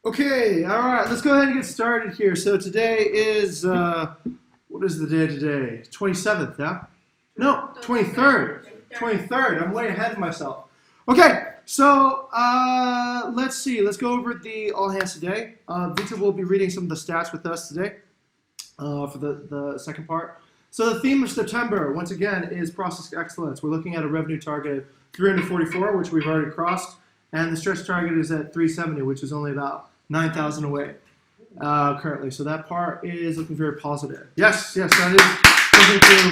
Okay, all right, let's go ahead and get started here. So today is, what is the day today? 27th, yeah? No, 23rd. 23rd. I'm way ahead of myself. Okay, so let's see. Let's go over the all hands today. Victor will be reading some of the stats with us today for the second part. So the theme of September, once again, is process excellence. We're looking at a revenue target of 344, which we've already crossed, and the stretch target is at 370, which is only about 9,000 away currently. So that part is looking very positive. Yes, that is something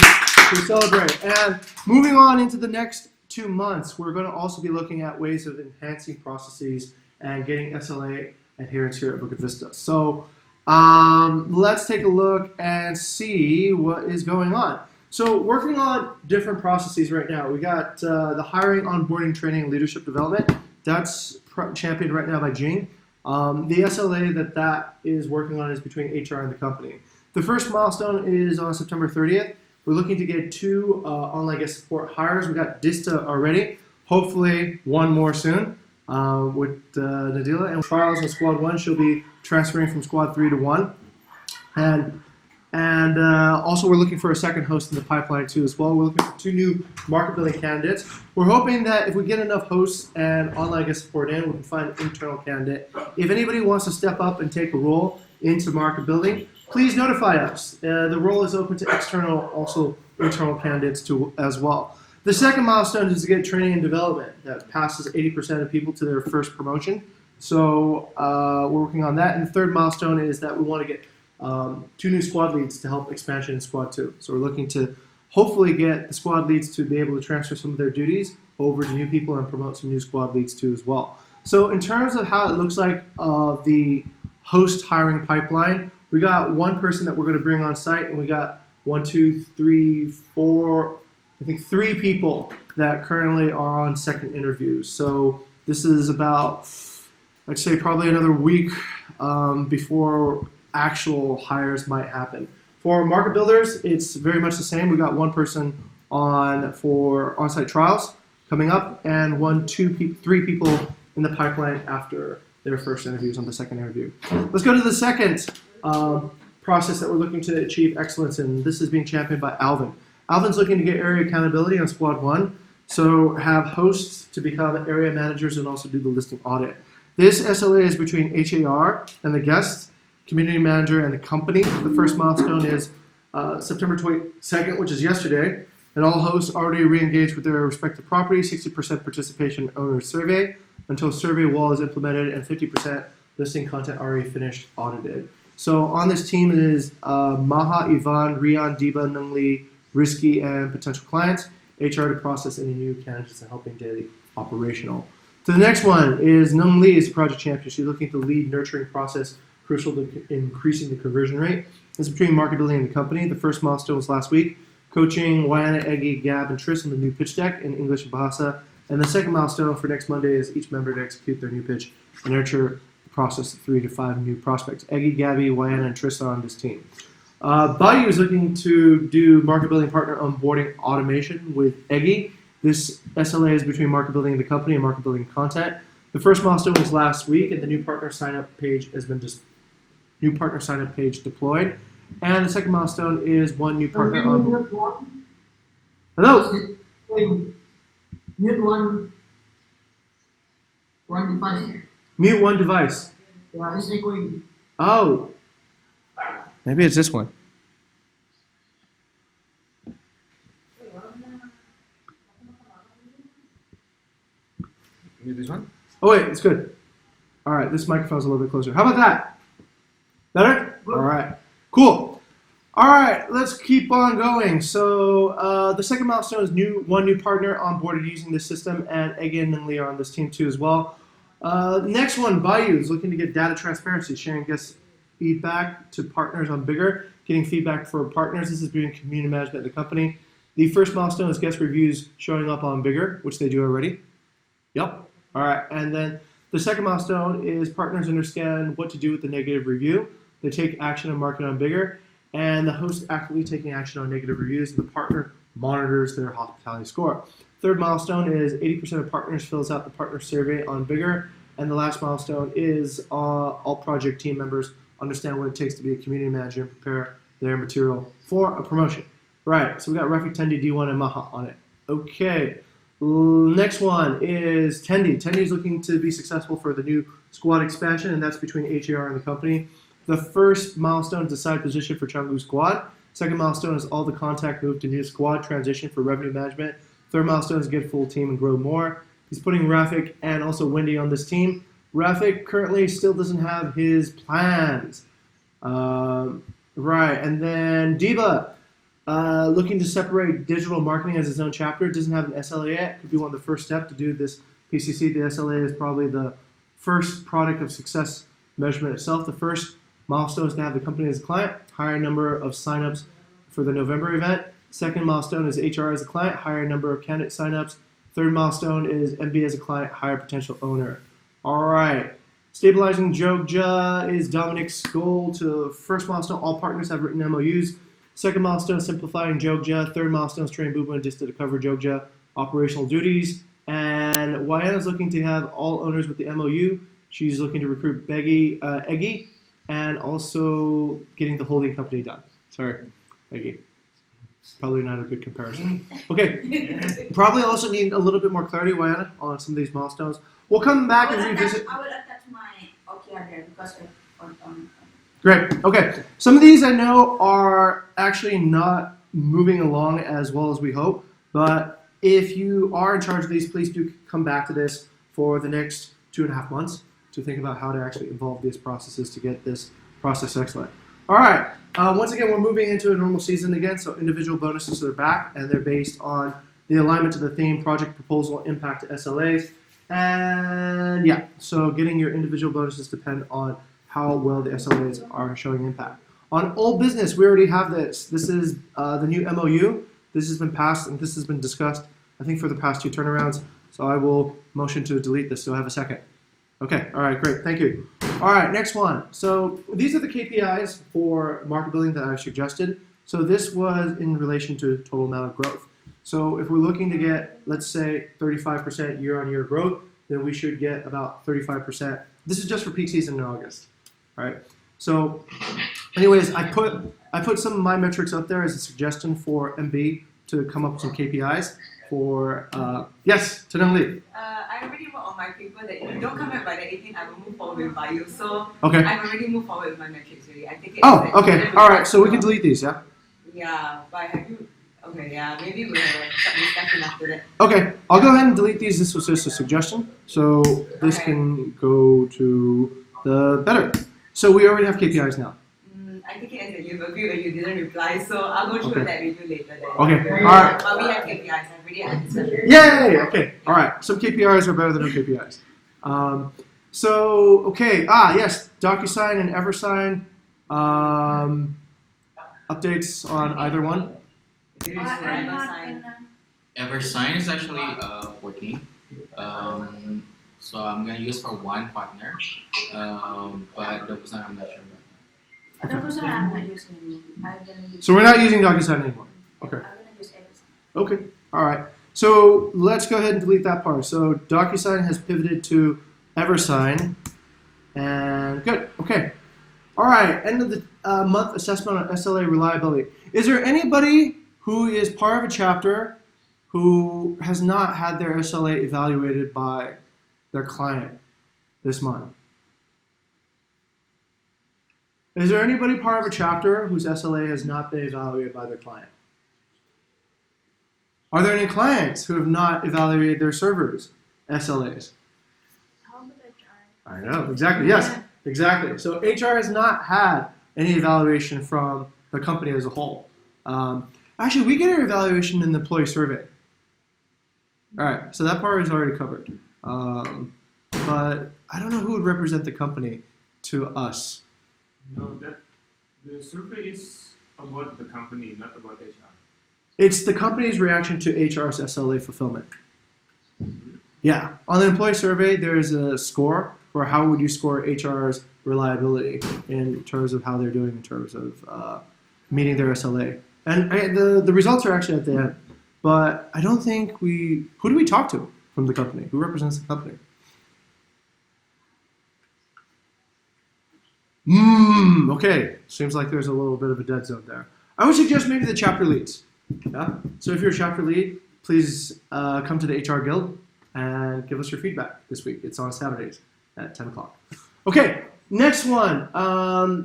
to celebrate. And moving on into the next 2 months, we're going to also be looking at ways of enhancing processes and getting SLA adherence here at Bukit Vista. So let's take a look and see what is going on. So working on different processes right now. We got the hiring, onboarding, training, and leadership development. That's championed right now by Jing. The SLA that is working on is between HR and the company. The first milestone is on September 30th. We're looking to get 2 online guest support hires. We got Dista already. Hopefully one more soon with Nadila. And trials in Squad 1, she'll be transferring from Squad 3 to 1. And also we're looking for a second host in the pipeline too as well. We're looking for 2 new market building candidates. We're hoping that if we get enough hosts and online guest support in, we can find an internal candidate. If anybody wants to step up and take a role into market building, please notify us. The role is open to external, also internal candidates too as well. The second milestone is to get training and development that passes 80% of people to their first promotion. So we're working on that. And the third milestone is that we want to get 2 new squad leads to help expansion in Squad 2. So we're looking to hopefully get the squad leads to be able to transfer some of their duties over to new people and promote some new squad leads too as well. So in terms of how it looks like the host hiring pipeline, we got 1 person that we're going to bring on site, and we got 1, 2, 3, 4, I think 3 people that currently are on second interviews. So this is about, I'd say probably another week before actual hires might happen. For market builders, it's very much the same. We got 1 person on for on-site trials coming up, and 3 people in the pipeline after their first interviews on the second interview. Let's go to the second process that we're looking to achieve excellence in. This is being championed by Alvin. Alvin's looking to get area accountability on Squad 1, so have hosts to become area managers and also do the listing audit. This SLA is between HAR and the guests, community manager, and the company. The first milestone is September 22nd, which is yesterday, and all hosts already re-engaged with their respective properties, 60% participation in owner survey until survey wall is implemented, and 50% listing content already finished, audited. So on this team is Maha, Ivan, Rian, Diba, Nungli, Risky, and potential clients, HR to process any new candidates and helping daily operational. So the next one is Nung Lee is the project champion. She's looking to lead nurturing process crucial to increasing the conversion rate. This is between market building and the company. The first milestone was last week, coaching Wayana, Eggy, Gab, and Tris on the new pitch deck in English and Bahasa. And the second milestone for next Monday is each member to execute their new pitch and nurture the process of 3 to 5 new prospects. Eggy, Gabby, Wayana, and Tris are on this team. Bayou is looking to do market building partner onboarding automation with Eggy. This SLA is between market building and the company and market building content. The first milestone was last week, and the new partner sign up page has been deployed. And the second milestone is 1 new partner on. Hello. Mute one device. Mute 1 device. Yeah, it's echoing. Oh. Maybe it's this one. Mute this one? Oh wait, it's good. All right, this microphone's a little bit closer. How about that? Better? All right, cool. All right, let's keep on going. So the second milestone is 1 new partner onboarded using this system, and again, and Lee are on this team too as well. Next one, Bayou is looking to get data transparency, sharing guest feedback to partners on Bigger, getting feedback for partners. This is doing community management of the company. The first milestone is guest reviews showing up on Bigger, which they do already. Yep. All right, and then the second milestone is partners understand what to do with the negative review. They take action and mark it on Bigger, and the host actively taking action on negative reviews, and the partner monitors their hospitality score. Third milestone is 80% of partners fills out the partner survey on Bigger, And the last milestone is all project team members understand what it takes to be a community manager and prepare their material for a promotion. Right, so we got Refik, Tendi, D1, and Maha on it. Okay, next one is Tendi. Tendi is looking to be successful for the new squad expansion, and that's between HAR and the company. The first milestone is decide position for Canggu squad. Second milestone is all the contact move to new squad transition for revenue management. Third milestone is get full team and grow more. He's putting Rafik and also Wendy on this team. Rafik currently still doesn't have his plans. Right, and then Diba, looking to separate digital marketing as its own chapter. Doesn't have an SLA yet. Could be one of the first steps to do this PCC. The SLA is probably the first product of success measurement itself. The first milestone is to have the company as a client, higher number of signups for the November event. Second milestone is HR as a client, higher number of candidate signups. Third milestone is MB as a client, higher potential owner. All right. Stabilizing Jogja is Dominic's goal to first milestone, all partners have written MOUs. Second milestone, simplifying Jogja. Third milestone is train Buma and Dista to cover Jogja operational duties. And Wyana's looking to have all owners with the MOU. She's looking to recruit Eggy, and also getting the holding company done. Sorry, Eggy. Probably not a good comparison. Okay, probably also need a little bit more clarity, Wyana, on some of these milestones. We'll come back and revisit. I will attach my OKR there because Great. Okay. Some of these I know are actually not moving along as well as we hope, but if you are in charge of these, please do come back to this for the next 2.5 months to think about how to actually involve these processes to get this process excellent. All right. Once again, we're moving into a normal season again, so individual bonuses are back, and they're based on the alignment to the theme, project proposal, impact to SLAs. And yeah, so getting your individual bonuses depend on how well the SLAs are showing impact. On old business, we already have this. This is the new MOU. This has been passed and this has been discussed, I think, for the past 2 turnarounds. So I will motion to delete this. So I have a second. Okay, all right, great, thank you. All right, next one. So these are the KPIs for market building that I've suggested. So this was in relation to total amount of growth. So if we're looking to get, let's say, 35% year-on-year growth, then we should get about 35%. This is just for peak season in August, right? So anyways, I put some of my metrics up there as a suggestion for MB to come up with some KPIs for, yes, Tanang Lee. I already wrote on my paper that if you don't come back by the 18th, I will move forward with bio. So Okay. I've already moved forward with my metrics already. I take it. Oh, okay, all right, so we can delete these, yeah? Yeah, but have you? Okay, yeah, maybe we'll have some discussion after that. Okay, I'll go ahead and delete these. This was just a suggestion. So this Okay. can go to the better. So we already have KPIs now. I take it as that you've agreed when you didn't reply, so I'll go through Okay. that with you later then. Okay, all right. But we have KPIs, I've already had a discussion. Yay! Okay, all right. Some KPIs are better than no KPIs. So, okay, yes, DocuSign and EverSign. Updates on either one? There is forever sign. EverSign is actually working. So I'm gonna use for one partner. But DocuSign I'm not sure about. That was I'm not using. I'm gonna use. So we're not using DocuSign anymore. Okay. I'm gonna use everything. Okay, all right. So let's go ahead and delete that part. So DocuSign has pivoted to EverSign, and good. Okay, all right. End of the month assessment on SLA reliability. Is there anybody who is part of a chapter who has not had their SLA evaluated by their client this month? Is there anybody part of a chapter whose SLA has not been evaluated by their client? Are there any clients who have not evaluated their servers' SLAs? How would I try? I know, exactly, yes, exactly. So HR has not had any evaluation from the company as a whole. Actually, we get our evaluation in the employee survey. All right, so that part is already covered. But I don't know who would represent the company to us. No, that the survey is about the company, not about HR. It's the company's reaction to HR's SLA fulfillment. Yeah, on the employee survey, there's a score for how would you score HR's reliability in terms of how they're doing in terms of meeting their SLA. And the results are actually at the end. But I don't think who do we talk to from the company? Who represents the company? Okay. Seems like there's a little bit of a dead zone there. I would suggest maybe the chapter leads. Yeah. So if you're a chapter lead, please come to the HR Guild and give us your feedback this week. It's on Saturdays at 10 o'clock. Okay. Next one.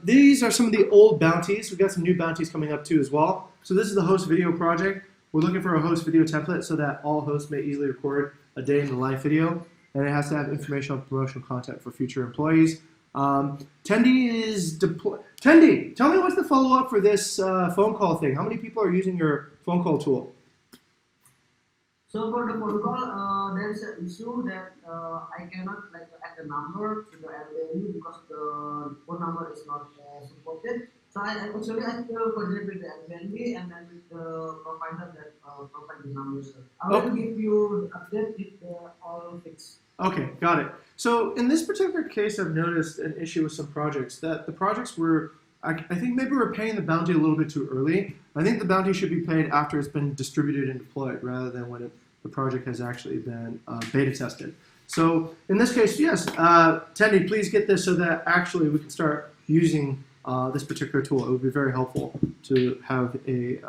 These are some of the old bounties. We've got some new bounties coming up too as well. So this is the host video project. We're looking for a host video template so that all hosts may easily record a day in the live video, and it has to have informational promotional content for future employees. Tendi is deployed. Tendi, tell me what's the follow-up for this phone call thing? How many people are using your phone call tool? So for the phone call, there is an issue that I cannot like add the number to the Airbnb because the phone number is not supported. So I still coordinate with the Airbnb and then with the provider that provide the numbers. I will give you the update if they're all fixed. Okay, got it. So in this particular case, I've noticed an issue with some projects that the projects were, I think maybe we're paying the bounty a little bit too early. I think the bounty should be paid after it's been distributed and deployed rather than when the project has actually been beta tested. So in this case, yes, Tendi, please get this so that actually we can start using this particular tool. It would be very helpful to have a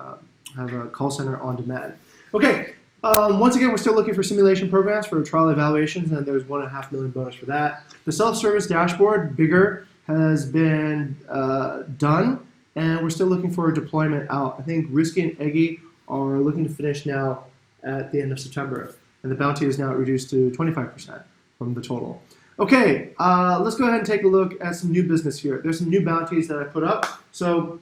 call center on demand. Okay. Once again, we're still looking for simulation programs for trial evaluations, and there's $1.5 million bonus for that. The self-service dashboard, bigger, has been done, and we're still looking for a deployment out. I think Risky and Eggy are looking to finish now at the end of September, and the bounty is now reduced to 25% from the total. Okay, let's go ahead and take a look at some new business here. There's some new bounties that I put up. So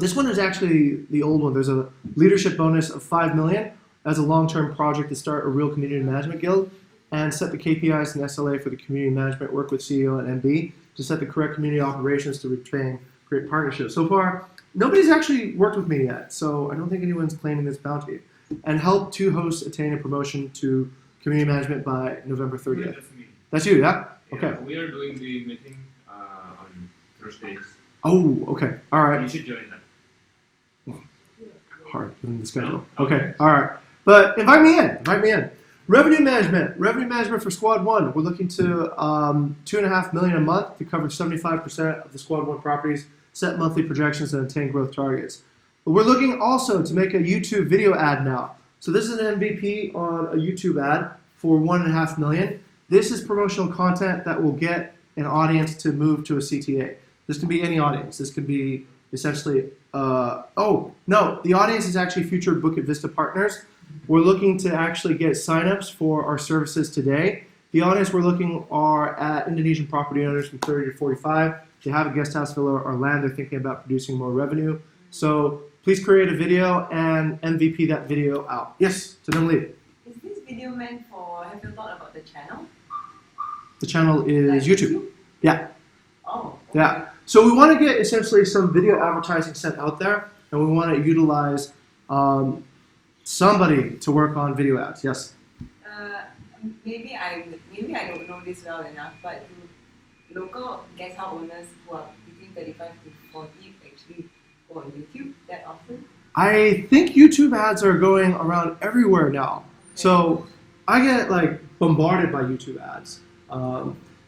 this one is actually the old one. There's a leadership bonus of $5 million. As a long-term project to start a real community management guild and set the KPIs and SLA for the community management, work with CEO and MB to set the correct community operations to retain great partnerships. So far, nobody's actually worked with me yet, so I don't think anyone's claiming this bounty. And help 2 hosts attain a promotion to community management by November 30th. That's me. That's you, yeah? Yeah, Okay. we are doing the meeting on Thursdays. Oh, okay. All right. You should join that. Hard in the schedule. Okay. All right. But invite me in. Revenue management for Squad 1. We're looking to $2.5 million a month to cover 75% of the Squad 1 properties, set monthly projections, and attain growth targets. But we're looking also to make a YouTube video ad now. So this is an MVP on a YouTube ad for $1.5 million. This is promotional content that will get an audience to move to a CTA. This can be any audience. This can be essentially, the audience is actually future Bukit Vista partners. We're looking to actually get signups for our services today. The audience we're looking are at Indonesian property owners from 30 to 45. They have a guest house villa or land. They're thinking about producing more revenue. So please create a video and MVP that video out. Yes, to them lead. Is this video meant for, have you thought about the channel? The channel is Like YouTube. Yeah. Oh. Okay. Yeah. So we want to get essentially some video advertising sent out there, and we want to utilize somebody to work on video ads. Yes. Maybe I don't know this well enough, but do local guest house owners who are between 35 to 40 actually go on YouTube that often? I think YouTube ads are going around everywhere now. So I get like bombarded by YouTube ads.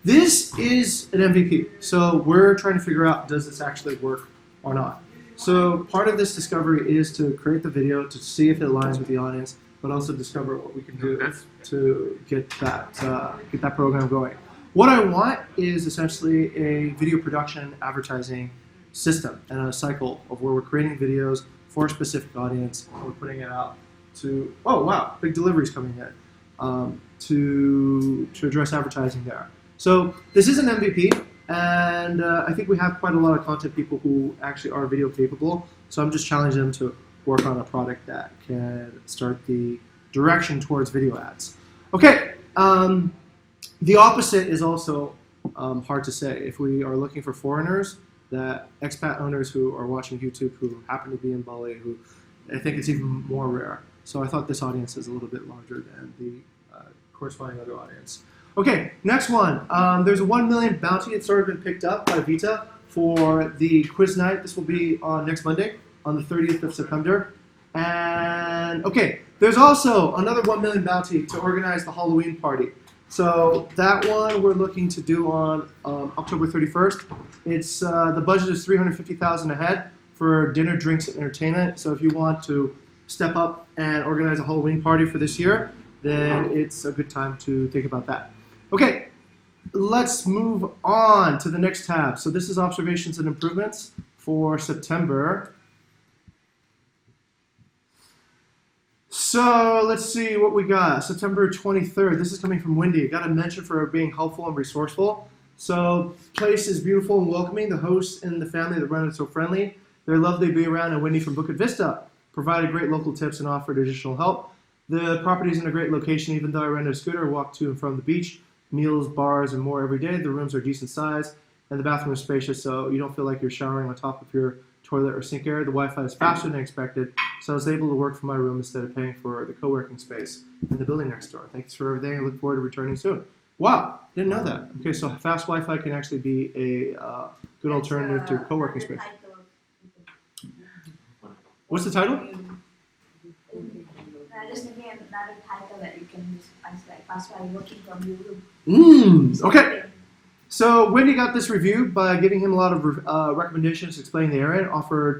This is an MVP. So we're trying to figure out, does this actually work or not? So part of this discovery is to create the video to see if it aligns with the audience, but also discover what we can do to get that program going. What I want is essentially a video production advertising system and a cycle of where we're creating videos for a specific audience. We're putting it out to, oh wow, big deliveries coming in, to address advertising there. So this is an MVP, and I think we have quite a lot of content people who actually are video capable. So I'm just challenging them to work on a product that can start the direction towards video ads. Okay, the opposite is also hard to say. If we are looking for foreigners, that expat owners who are watching YouTube who happen to be in Bali, who I think it's even more rare. So I thought this audience is a little bit larger than the corresponding other audience. Okay, next one. There's a 1 million bounty. It's already been picked up by Vita for the quiz night. This will be on next Monday, on the 30th of September. And okay, there's also another 1 million bounty to organize the Halloween party. So that one we're looking to do on October 31st. It's the budget is $350,000 ahead for dinner, drinks, and entertainment. So if you want to step up and organize a Halloween party for this year, then it's a good time to think about that. Okay, let's move on to the next tab. So this is observations and improvements for September. So let's see what we got. September 23rd. This is coming from Wendy. Got a mention for being helpful and resourceful. So place is beautiful and welcoming. The hosts and the family that run it so friendly. They're lovely to be around. And Wendy from Bukit Vista provided great local tips and offered additional help. The property is in a great location. Even though I rent a scooter, walk to and from the beach, meals, bars, and more every day. The rooms are decent size, and the bathroom is spacious, so you don't feel like you're showering on top of your toilet or sink area. The Wi-Fi is faster than expected, so I was able to work from my room instead of paying for the co-working space in the building next door. Thanks for everything. I look forward to returning soon. Wow, didn't know that. Okay, so fast Wi-Fi can actually be a good alternative to co-working space. What's the title? Just thinking another title that you can use as like fast while working from your room. Okay. So Wendy got this reviewed by giving him a lot of recommendations, explaining the area, and offer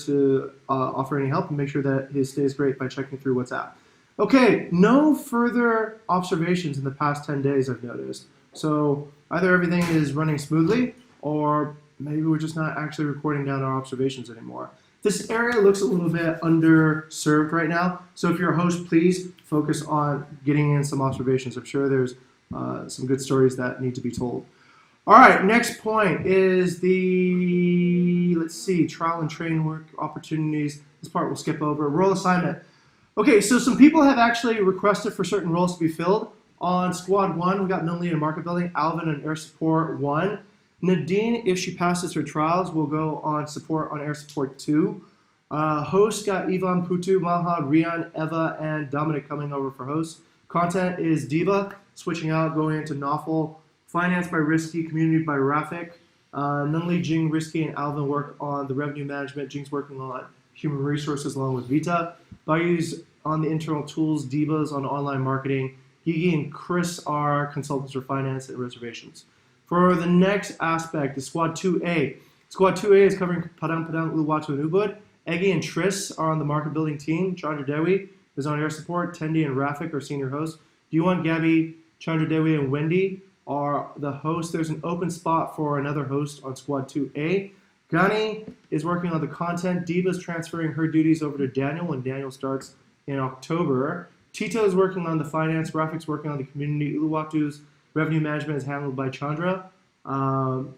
any help, and make sure that his stay is great by checking through WhatsApp. Okay, no further observations in the past 10 days, I've noticed. So either everything is running smoothly, or maybe we're just not actually recording down our observations anymore. This area looks a little bit underserved right now, so if you're a host, please focus on getting in some observations. I'm sure there's some good stories that need to be told. All right, next point is the, trial and training work opportunities. This part we'll skip over. Role assignment. Okay, so some people have actually requested for certain roles to be filled. On Squad 1, we got Nunli in Market Building, Alvin in Air Support 1. Nadine, if she passes her trials, will go on support on Air Support 2. Host got Ivan, Putu, Malhad, Rian, Eva, and Dominic coming over for host. Content is Diva, switching out, going into Nawful. Finance by Risky, Community by Rafik. Nunli, Jing, Risky, and Alvin work on the revenue management. Jing's working on human resources along with Vita. Bayu's on the internal tools. Diva's on online marketing. Gigi and Chris are consultants for finance and reservations. For the next aspect is Squad 2A. Squad 2A is covering Padang, Uluwatu, and Ubud. Eggy and Tris are on the market building team. Chandra Dewi is on air support. Tendi and Rafik are senior hosts. Yuan, Gabby, Chandra Dewi, and Wendy are the hosts. There's an open spot for another host on Squad 2A. Gani is working on the content. Diva's transferring her duties over to Daniel when Daniel starts in October. Tito is working on the finance. Rafik's working on the community. Uluwatu's revenue management is handled by Chandra. D1,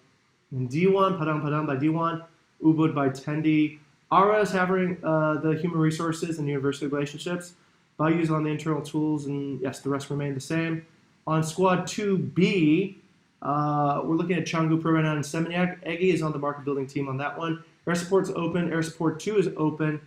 Padang by D1. Ubud by Tendi. Ara is having the human resources and university relationships. Bayu's on the internal tools, and yes, the rest remain the same. On Squad 2B, we're looking at Changu, Purana, and Seminyak. Eggy is on the market building team on that one. Air Support's open. Air Support 2 is open.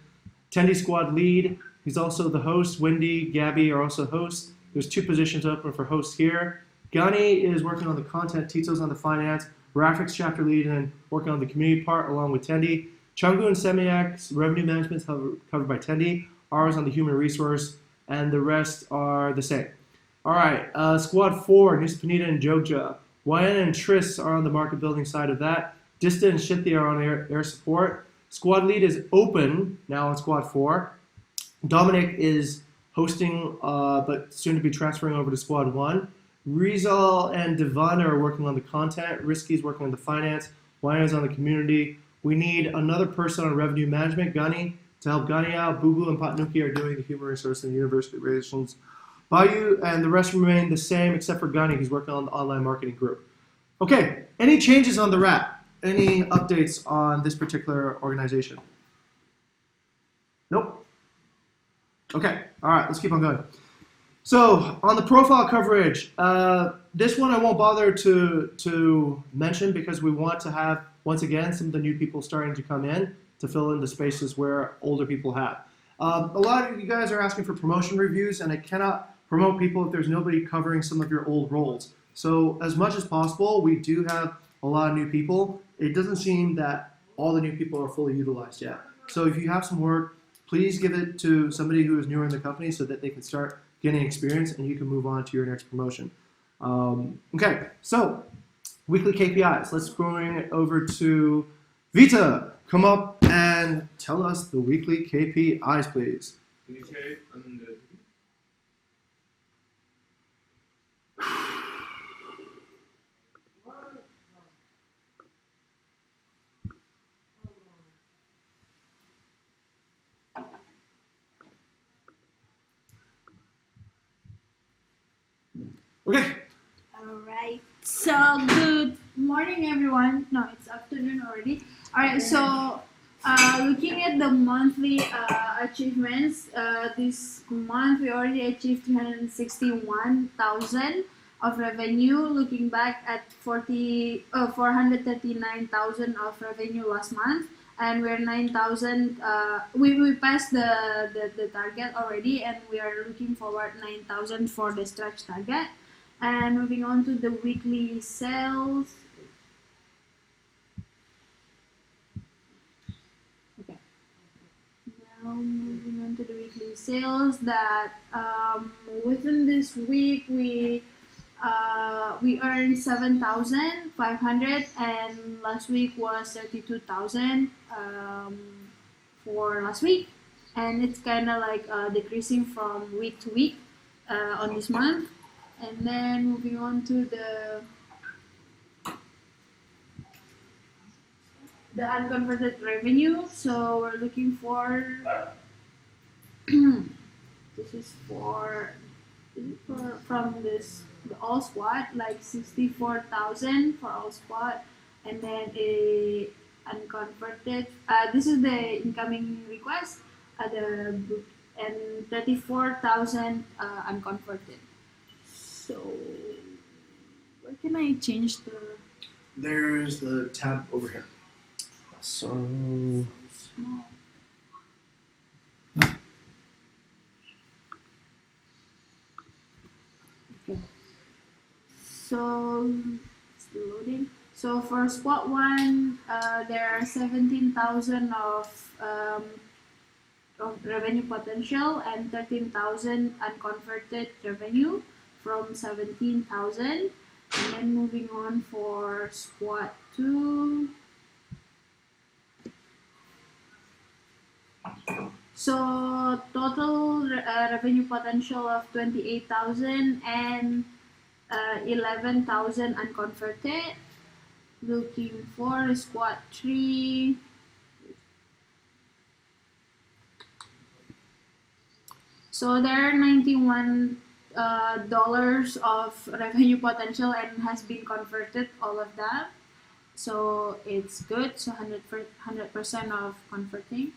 Tendi Squad lead. He's also the host. Wendy, Gabby are also hosts. There's 2 positions open for hosts here. Gani is working on the content. Tito's on the finance. Rafik's chapter lead and working on the community part along with Tendi. Changu and Semiak's revenue management is covered by Tendi. Ours on the human resource, and the rest are the same. All right, Squad 4, Nuspanita and Jogja. Wayan and Tris are on the market building side of that. Dista and Shithia are on air support. Squad lead is open now on Squad 4. Dominic is hosting, but soon to be transferring over to Squad 1. Rizal and Devana are working on the content. Risky is working on the finance. Wayan is on the community. We need another person on revenue management, Gani, to help Gani out. Bubu and Patnuki are doing the human resource and university relations. Bayu and the rest remain the same except for Gani, who's working on the online marketing group. Okay, any changes on the RAP? Any updates on this particular organization? Nope. Okay, all right, let's keep on going. So on the profile coverage, this one I won't bother to mention because we want to have, once again, some of the new people starting to come in to fill in the spaces where older people have. A lot of you guys are asking for promotion reviews, and I cannot promote people if there's nobody covering some of your old roles. So as much as possible, we do have a lot of new people. It doesn't seem that all the new people are fully utilized yet. So if you have some work, please give it to somebody who is newer in the company so that they can start getting experience and you can move on to your next promotion. Okay, so weekly KPIs. Let's bring it over to Vita. Come up and tell us the weekly KPIs, please. Can you share it on the? Okay. Alright, so good morning everyone. No, it's afternoon already. Alright, so looking at the monthly achievements, this month we already achieved 361,000 of revenue. Looking back at 439,000 of revenue last month, and we're 9,000. We passed the target already, and we are looking forward 9,000 for the stretch target. And moving on to the weekly sales. Okay. Now moving on to the weekly sales. That within this week we earned 7,500, and last week was 32,000 for last week, and it's kind of like decreasing from week to week on this month. And then moving on to the unconverted revenue. So we're looking for this is for from this the all squad, like 64,000 for all squad, and then a unconverted. This is the incoming request. And 34,000 unconverted. So, where can I change the There's the tab over here. So small? Okay. So, still loading. So for squad 1, there are 17,000 of revenue potential and 13,000 unconverted revenue from 17,000. And then moving on for squad 2. So total revenue potential of 28,000 and 11,000 unconverted. Looking for squad 3. So there are 91 dollars of revenue potential and has been converted, all of that. So it's good. So 100% of converting.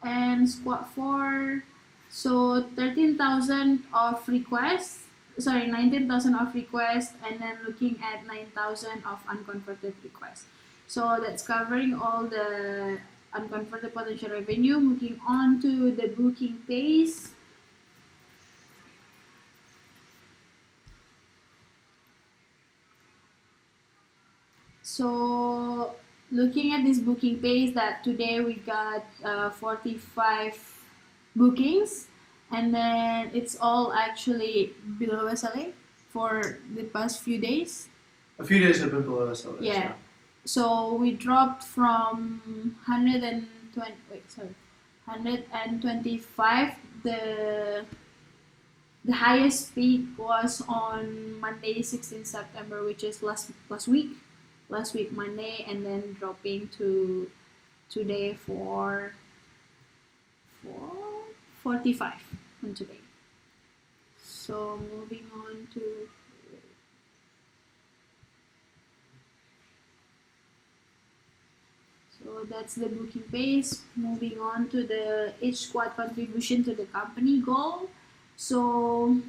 And squad 4, so 13,000 of requests. Sorry, 19,000 of requests, and then looking at 9,000 of unconverted requests. So that's covering all the unconverted potential revenue. Moving on to the booking pace. So looking at this booking pace, that today we got 45 bookings, and then it's all actually below SLA for the past few days. a few days have been below SLA. Yeah. So we dropped from 125. The highest peak was on Monday, 16 September, which is last week Monday, and then dropping to today for 45 on today. So moving on to so that's the booking pace. Moving on to the each squad contribution to the company goal. So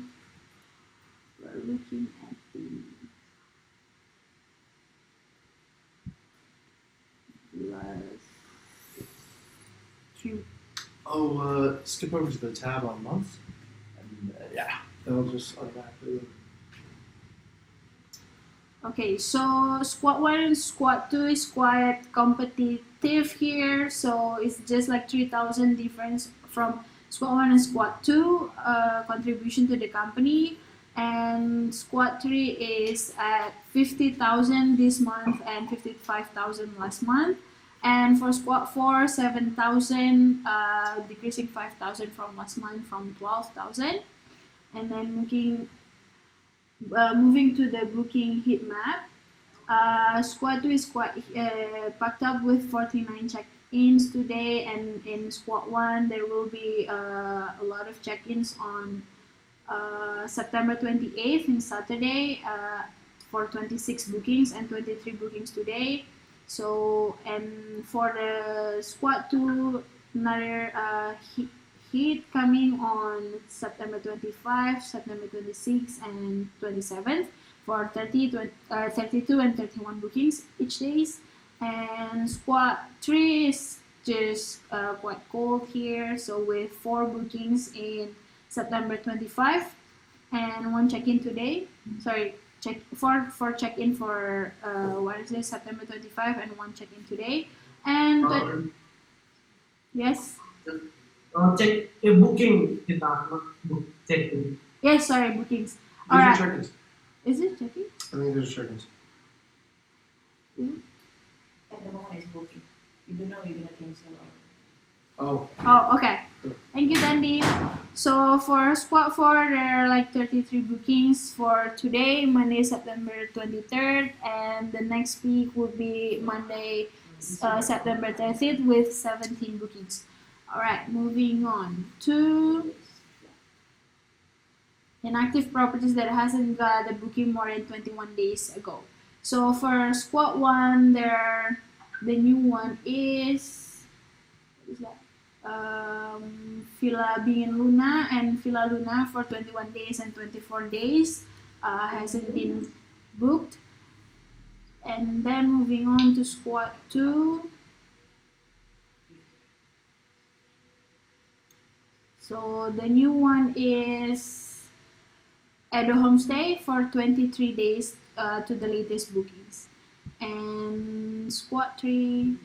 we're looking at the last few. Skip over to the tab on month, and yeah, that'll just automatically. Okay, so squad 1 and squad 2 is quite competitive here. So it's just like 3,000 difference from squad 1 and squad 2 contribution to the company. And squad 3 is at 50,000 this month and 55,000 last month. And for squad 4, 7,000, decreasing 5,000 from last month from 12,000. And then moving to the booking heat map. Squad 2 is quite packed up with 49 check-ins today, and in squad 1 there will be a lot of check-ins on September 28th in Saturday for 26 bookings and 23 bookings today. So, and for the squad 2, another heat coming on September 25, September 26, and 27th for 32 and 31 bookings each days. And squad 3 is just quite cold here, so with 4 bookings in September 25 and 1 check-in today. Sorry, for check-in for Wednesday, September 25 and 1 check-in today. And yes. Check a booking kita not book check-in. Yes, sorry, bookings. These are Alright. check-ins. Is it check-in? I think these are check-ins. At the moment, it's booking. You don't know you're gonna cancel or. Oh. Oh, okay. Thank you, Dandy. So for squad 4, there are like 33 bookings for today, Monday, September 23rd, and the next week will be Monday, September 30th with 17 bookings. Alright, moving on to inactive properties that hasn't got a booking more than 21 days ago. So for squad 1, the new one is, what is that? Villa Bingin Luna and Villa Luna for 21 days and 24 days hasn't been booked. And then moving on to squad 2. So the new one is Edo Homestay for 23 days to the latest bookings. And squad 3,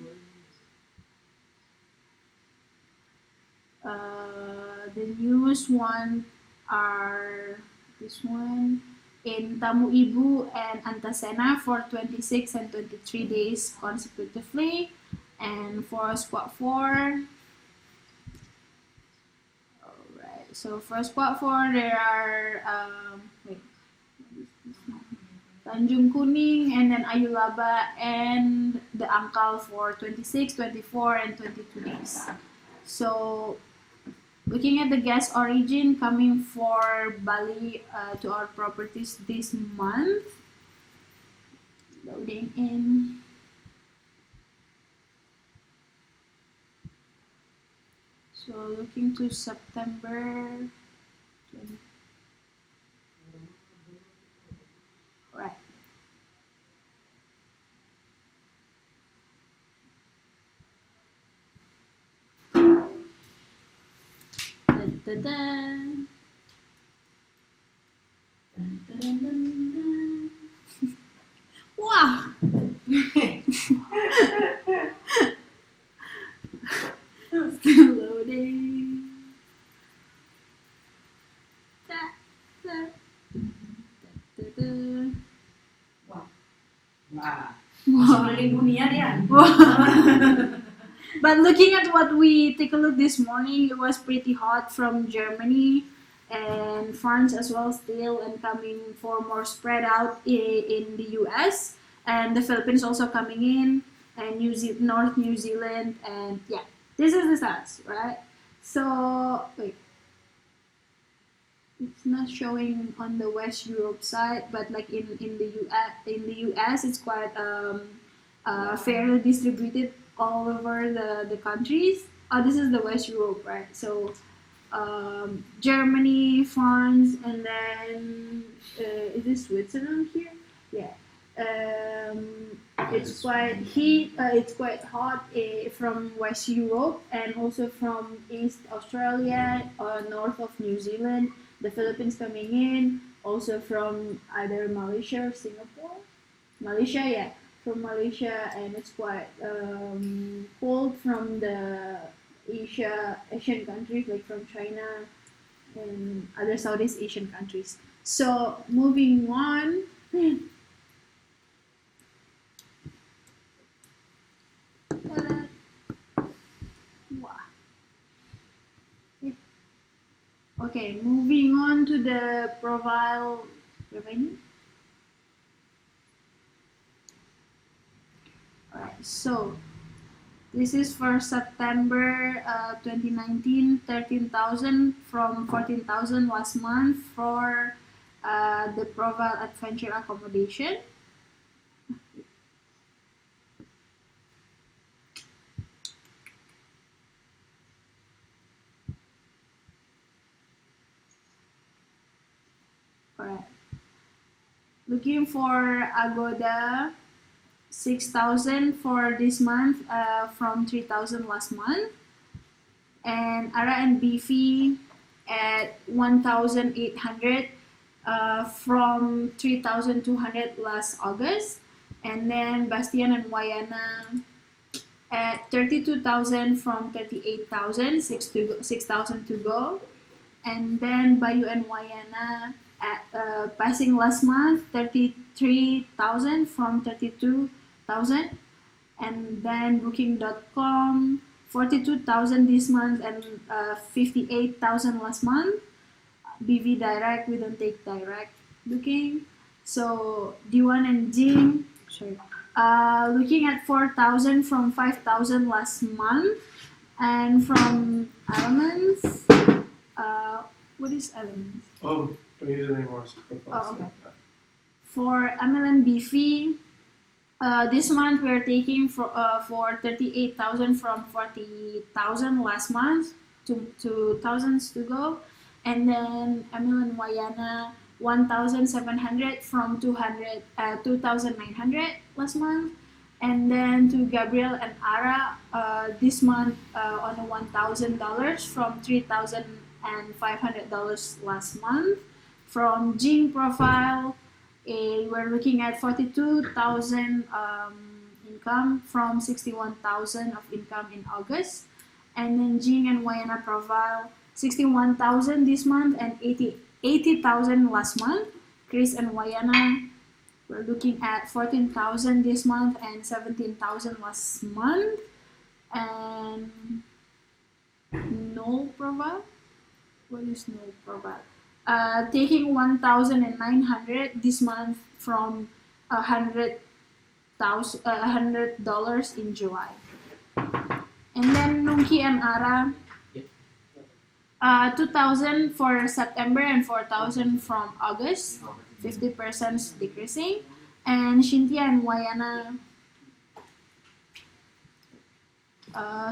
the newest one are this one in Tamu Ibu and Antasena for 26 and 23 days consecutively. And for squad 4, alright, so for squad 4 there are Tanjung Kuning and then Ayulaba and the Angkal for 26, 24 and 22 days. So looking at the guest origin coming for Bali to our properties this month. Loading in. So looking to September 20. Right. Dun, dun, dun. Dun, dun, dun, dun, dun. Wow! Still loading. Da, da. Da, da, da. Keliling dunia dia. But looking at what we take a look this morning, it was pretty hot from Germany and France as well still, and coming for more spread out in the US and the Philippines also coming in, and North New Zealand, and yeah, this is the stats, right? So wait, it's not showing on the West Europe side, but like in the US it's quite fairly distributed all over the countries. Oh, this is the West Europe, right? So Germany, France, and then is this Switzerland here? Yeah. It's quite it's quite hot from West Europe and also from East Australia, north of New Zealand, the Philippines coming in, also from either Malaysia or Singapore. Malaysia, yeah, from Malaysia, and it's quite cold from the Asian countries, like from China and other Southeast Asian countries. So moving on. Okay, moving on to the profile revenue. Alright, so this is for September 2019, 13,000 from 14,000 last month for the profile adventure accommodation. Alright. Looking for Agoda 6,000 for this month from 3,000 last month. And R&B fee at 1,800 from 3,200 last August. And then Bastian and Wayana at 32,000 from 38,000, 6,000 to go. And then Bayu and Wayana at passing last month 33,000 from 32,000. And then Booking.com 42,000 this month and 58,000 last month. BV Direct, we don't take direct booking. So D1 and Jing, sorry, looking at 4,000 from 5,000 last month. And from Elements, what is Elements? Oh, don't use it anymore. Oh, okay. For MLM fee, this month we're taking for 38,000 from 40,000 last month, 2,000 to go. And then Emil and Wayana 1,700 from 2,900 last month. And then to Gabriel and Ara this month on $1,000 from $3,500 last month. From Jing profile, we're looking at 42,000 income from 61,000 of income in August. And then Jing and Wayana profile 61,000 this month and 80,000 last month. Chris and Wayana, we're looking at 14,000 this month and 17,000 last month. And no profile. What is no profile? Taking 1,900 this month from $100 in July. And then Nungki and Ara, 2,000 for September and 4,000 from August, 50% decreasing. And Shintia and Wayana,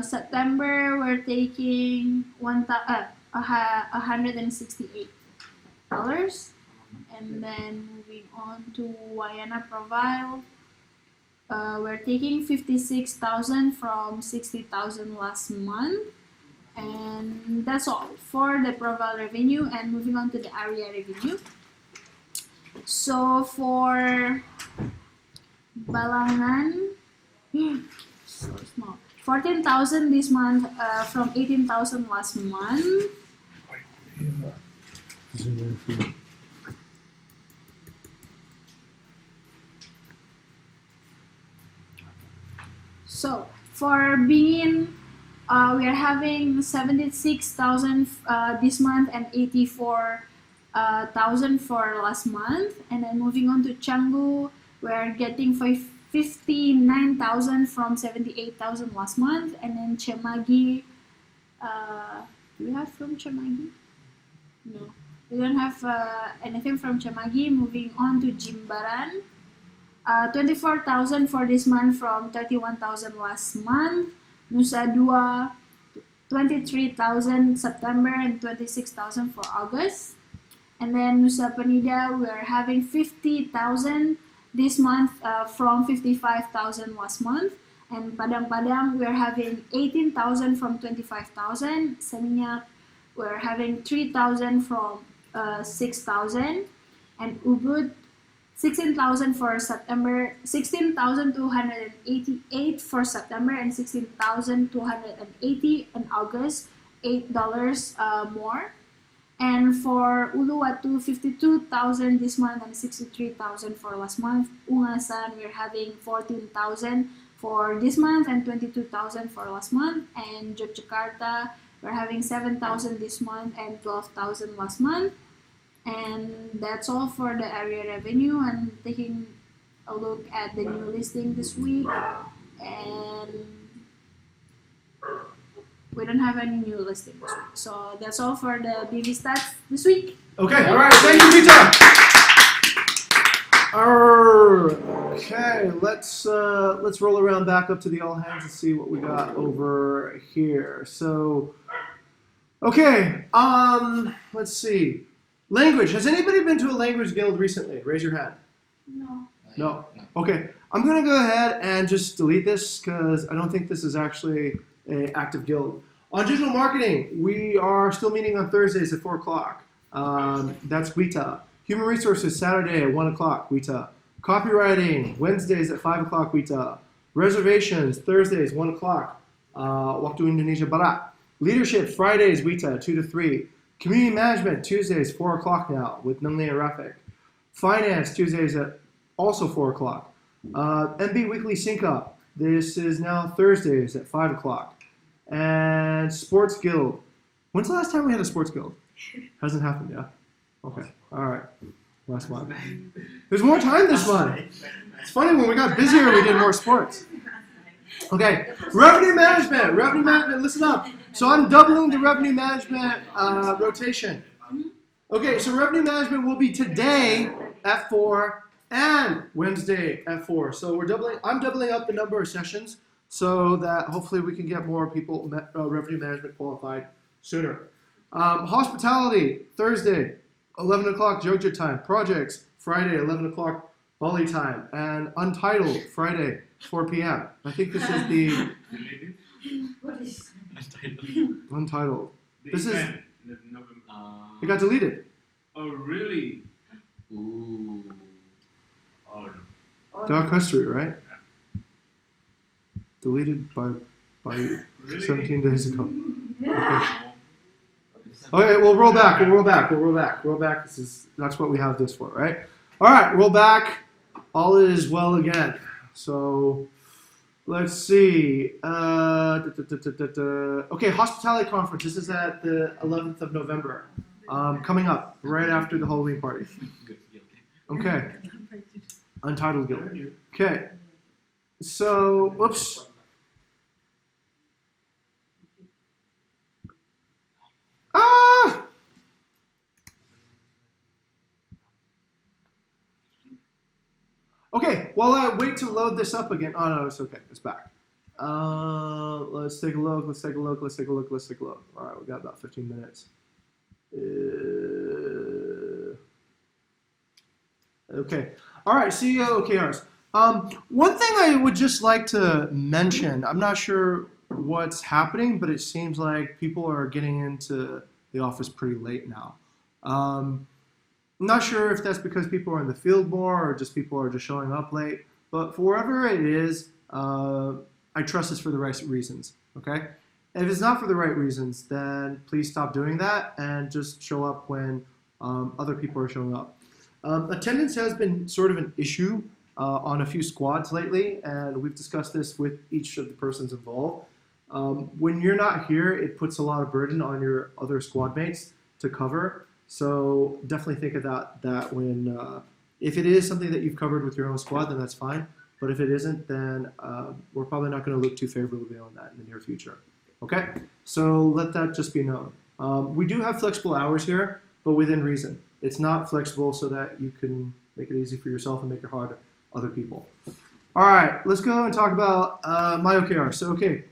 September we're taking $168. And then moving on to Wayana profile, we're taking 56,000 from 60,000 last month. And that's all for the profile revenue. And moving on to the area revenue. So for Balangan, so small, 14,000 this month from 18,000 last month. So for Bean, we are having 76,000 this month and 84,000 for last month. And then moving on to Canggu, we're getting 59,000 from 78,000 last month. And then Cemagi, do we have from Cemagi? No, we don't have anything from Cemagi. Moving on to Jimbaran, 24,000 for this month from 31,000 last month. Nusa Dua, 23,000 September and 26,000 for August. And then Nusa Penida, we're having 50,000 this month from 55,000 last month. And Padang Padang, we're having 18,000 from 25,000. Seminyak, we're having 3,000 from 6,000. And Ubud, 16,000 for September, 16,288 for September, and 16,280 in August, $8 more. And for Uluwatu, 52,000 this month and 63,000 for last month. Ungasan, we're having 14,000 for this month and 22,000 for last month. And Yogyakarta, we're having 7,000 this month and 12,000 last month. And that's all for the area revenue. I'm taking a look at the new listing this week, and we don't have any new listing this week. So that's all for the BV stats this week. Okay, all right, thank you, Rita. Okay, let's roll around back up to the all hands and see what we got over here. So, okay, let's see. Language. Has anybody been to a language guild recently? Raise your hand. No. Okay, I'm gonna go ahead and just delete this because I don't think this is actually an active guild. On digital marketing, we are still meeting on Thursdays at 4 o'clock. That's WITA. Human resources, Saturday at 1 o'clock, WITA. Copywriting, Wednesdays at 5 o'clock, WITA. Reservations, Thursdays, 1 o'clock, Waktu Indonesia Barat. Leadership, Fridays, WITA, 2 to 3. Community management, Tuesdays, 4 o'clock now with Nungle and Rafik. Finance, Tuesdays at also 4 o'clock. MB Weekly Sync Up, this is now Thursdays at 5 o'clock. And Sports Guild. When's the last time we had a Sports Guild? Hasn't happened, yeah? Okay, all right. Last month. There's more time this month. It's funny, when we got busier, we did more sports. Okay, revenue management. Revenue management, listen up. So I'm doubling the revenue management rotation. Okay, so revenue management will be today at 4 and Wednesday at 4. So I'm doubling up the number of sessions so that hopefully we can get more people revenue management qualified sooner. Hospitality, Thursday, 11 o'clock Jogja time. Projects, Friday, 11 o'clock Bali time. And Untitled, Friday, 4 p.m. I think this is the What is Untitled. This is, event in November. it got deleted. Oh, really? Ooh. Oh, no. Dark history, right? Deleted by Really? 17 days ago. Okay, we'll roll back. Roll back. That's what we have this for, right? All right, roll back. All is well again. So let's see. Okay, hospitality conference. This is at the 11th of November. Coming up right after the Halloween party. Okay. Untitled Guild. Okay. So, whoops. Ah! Okay, while I wait to load this up again. Oh no, it's okay. It's back. Let's take a look. All right, we got about 15 minutes. Okay. All right, CEO OKRs. One thing I would just like to mention, I'm not sure what's happening, but it seems like people are getting into the office pretty late now. I'm not sure if that's because people are in the field more or just people are just showing up late, but for whatever it is, I trust it's for the right reasons, okay? If it's not for the right reasons, then please stop doing that and just show up when other people are showing up. Attendance has been sort of an issue on a few squads lately, and we've discussed this with each of the persons involved. When you're not here, it puts a lot of burden on your other squad mates to cover. So definitely think about that when, if it is something that you've covered with your own squad, then that's fine. But if it isn't, then we're probably not going to look too favorably on that in the near future. Okay? So let that just be known. We do have flexible hours here, but within reason. It's not flexible so that you can make it easy for yourself and make it hard for other people. All right, let's go and talk about my OKR. So, okay,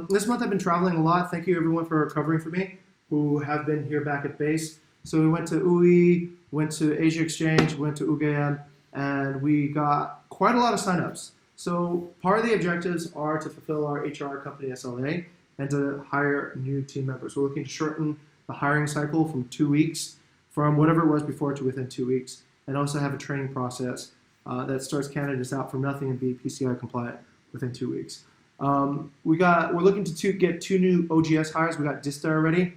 this month I've been traveling a lot. Thank you everyone for covering for me who have been here back at base. So we went to UI, went to Asia Exchange, went to UGM, and we got quite a lot of signups. So part of the objectives are to fulfill our HR company SLA and to hire new team members. We're looking to shorten the hiring cycle from 2 weeks, from whatever it was before to within 2 weeks, and also have a training process that starts candidates out from nothing and be PCI compliant within 2 weeks. We're looking to get 2 new OGS hires. We got Dista already.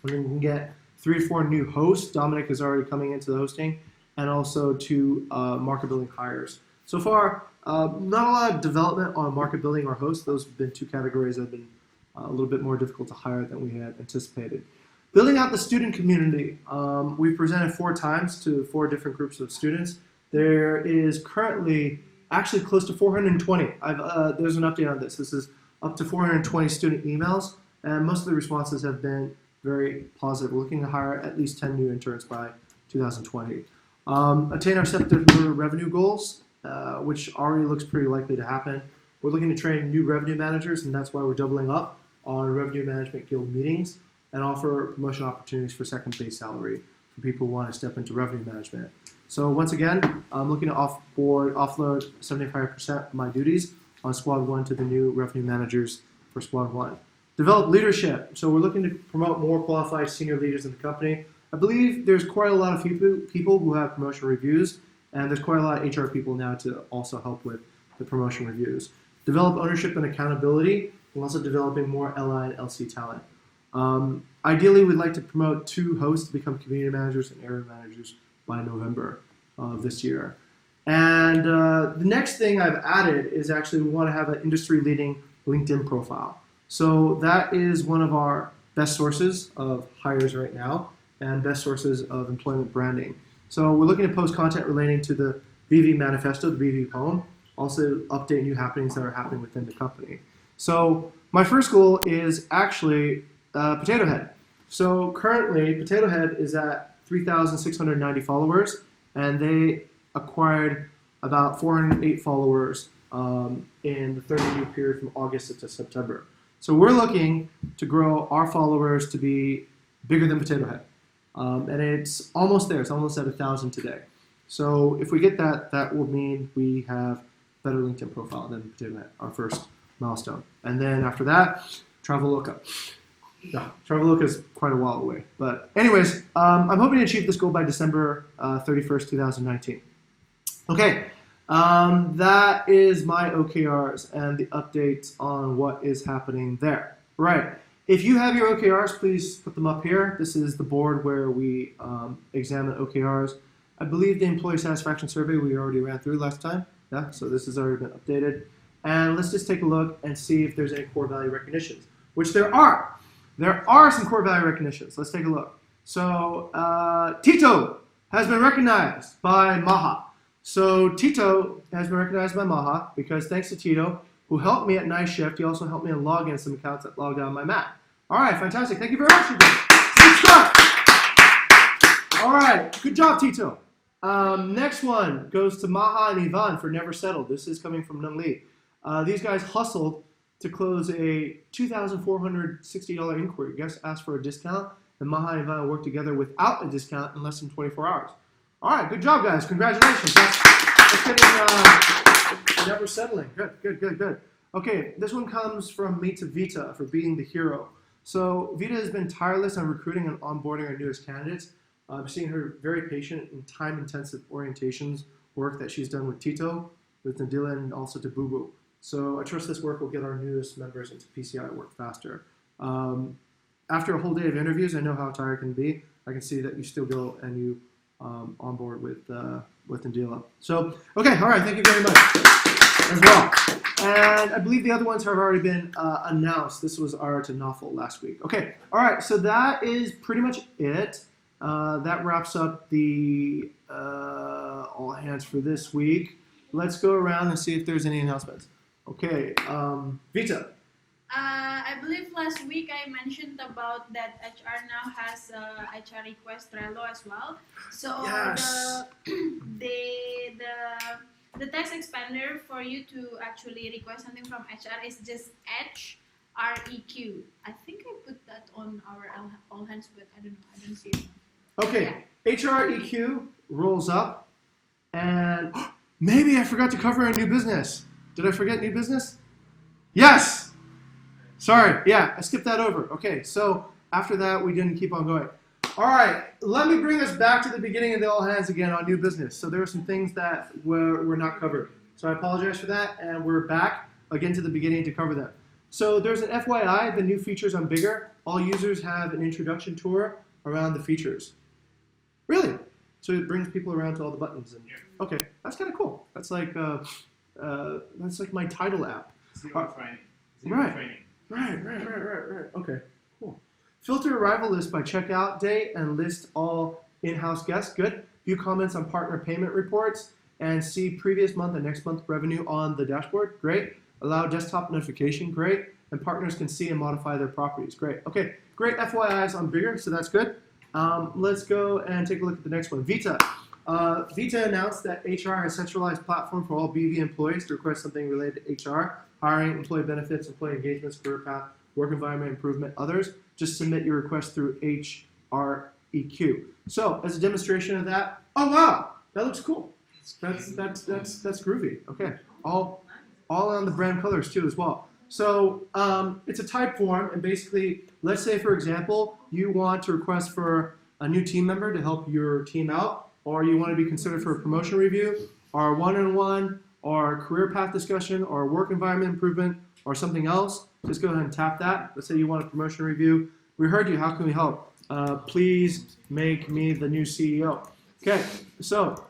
We're going to get 3 or 4 new hosts. Dominic is already coming into the hosting, and also 2 market building hires. So far, not a lot of development on market building or hosts. Those have been 2 categories that have been a little bit more difficult to hire than we had anticipated. Building out the student community. We've presented 4 times to 4 different groups of students. There is currently actually close to 420. There's an update on this. This is up to 420 student emails, and most of the responses have been very positive. We're looking to hire at least 10 new interns by 2020. Attain our September revenue goals, which already looks pretty likely to happen. We're looking to train new revenue managers, and that's why we're doubling up on Revenue Management Guild meetings and offer promotion opportunities for second base salary for people who want to step into revenue management. So once again, I'm looking to offload 75% of my duties on Squad 1 to the new revenue managers for Squad 1. Develop leadership. So we're looking to promote more qualified senior leaders in the company. I believe there's quite a lot of people who have promotion reviews, and there's quite a lot of HR people now to also help with the promotion reviews. Develop ownership and accountability, and also developing more LI and LC talent. Ideally, we'd like to promote 2 hosts to become community managers and area managers by November of this year. And the next thing I've added is actually we want to have an industry-leading LinkedIn profile. So that is one of our best sources of hires right now and best sources of employment branding. So we're looking to post content relating to the VV Manifesto, the VV poem, also update new happenings that are happening within the company. So my first goal is actually Potato Head. So currently, Potato Head is at 3,690 followers, and they acquired about 408 followers in the 30-day period from August to September. So we're looking to grow our followers to be bigger than Potato Head. And it's almost there. It's almost at 1,000 today. So if we get that, that will mean we have better LinkedIn profile than Potato Head, our first milestone. And then after that, Traveloka. Yeah, Traveloka is quite a while away. But anyways, I'm hoping to achieve this goal by December 31st, 2019. Okay, that is my OKRs and the updates on what is happening there. Right. If you have your OKRs, please put them up here. This is the board where we examine OKRs. I believe the employee satisfaction survey we already ran through last time. Yeah, so this has already been updated. And let's just take a look and see if there's any core value recognitions, which there are. There are some core value recognitions. Let's take a look. So Tito has been recognized by Maha. So Tito has been recognized by Maha because thanks to Tito, who helped me at night shift, he also helped me log in some accounts that logged out on my Mac. All right, fantastic. Thank you very much, Tito. Good start. All right, good job, Tito. Next one goes to Maha and Ivan for Never Settled. This is coming from Nung Lee. These guys hustled to close a $2,460 inquiry. Guests asked for a discount, and Maha and Ivan worked together without a discount in less than 24 hours. All right, good job, guys. Congratulations. That's getting Never Settling. Good. Okay, this one comes from me to Vita for being the hero. So Vita has been tireless on recruiting and onboarding our newest candidates. I'm seeing her very patient and time-intensive orientations work that she's done with Tito, with Nadila, and also to Boo Boo. So I trust this work will get our newest members into PCI work faster. After a whole day of interviews, I know how tired it can be. I can see that you still go and you onboard with Nadila. So, okay, all right, thank you very much as well. And I believe the other ones have already been announced. This was our to Novel last week. Okay, all right, so that is pretty much it. That wraps up the all hands for this week. Let's go around and see if there's any announcements. Okay, Vita. I believe last week I mentioned about that HR now has HR request Trello as well. So Yes. the text expander for you to actually request something from HR is just HREQ. I think I put that on our all hands, but I don't know. I don't see it. Okay, HREQ rolls up, and maybe I forgot to cover a new business. Did I forget new business? Yes! Sorry, yeah, I skipped that over. Okay, so after that, we didn't keep on going. All right, let me bring us back to the beginning of the all hands again on new business. So there are some things that were not covered. So I apologize for that, and we're back again to the beginning to cover them. So there's an FYI, the new features on Bigger. All users have an introduction tour around the features. Really? So it brings people around to all the buttons. And okay, that's kind of cool. That's like my title app. Zero training. right. Training. Right. Okay, cool. Filter arrival list by checkout date and list all in-house guests. Good. View comments on partner payment reports and see previous month and next month revenue on the dashboard. Great. Allow desktop notification. Great. And partners can see and modify their properties. Great. Okay. Great FYIs on Bigger, so that's good. Let's go and take a look at the next one. Vita. Vita announced that HR has a centralized platform for all BV employees to request something related to HR, hiring, employee benefits, employee engagements, career path, work environment improvement, others. Just submit your request through HREQ. So, as a demonstration of that, oh wow, that looks cool. That's groovy. Okay, all on the brand colors too as well. So it's a type form, and basically, let's say for example, you want to request for a new team member to help your team out, or you want to be considered for a promotion review, or a one-on-one, or a career path discussion, or a work environment improvement, or something else. Just go ahead and tap that. Let's say you want a promotion review. We heard you. How can we help? Please make me the new CEO. Okay, so,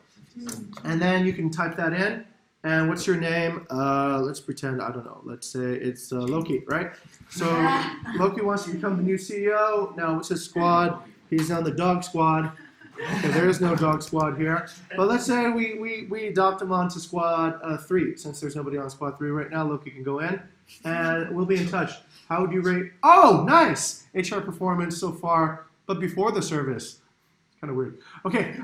and then you can type that in. And what's your name? Let's pretend, I don't know. Let's say it's Loki, right? So Loki wants to become the new CEO. Now, what's his squad? He's on the dog squad. Okay, there is no dog squad here. But let's say we adopt him onto squad 3. Since there's nobody on squad 3 right now, Loki can go in. And we'll be in touch. How would you rate? Oh, nice! HR performance so far, but before the service. It's kind of weird. Okay.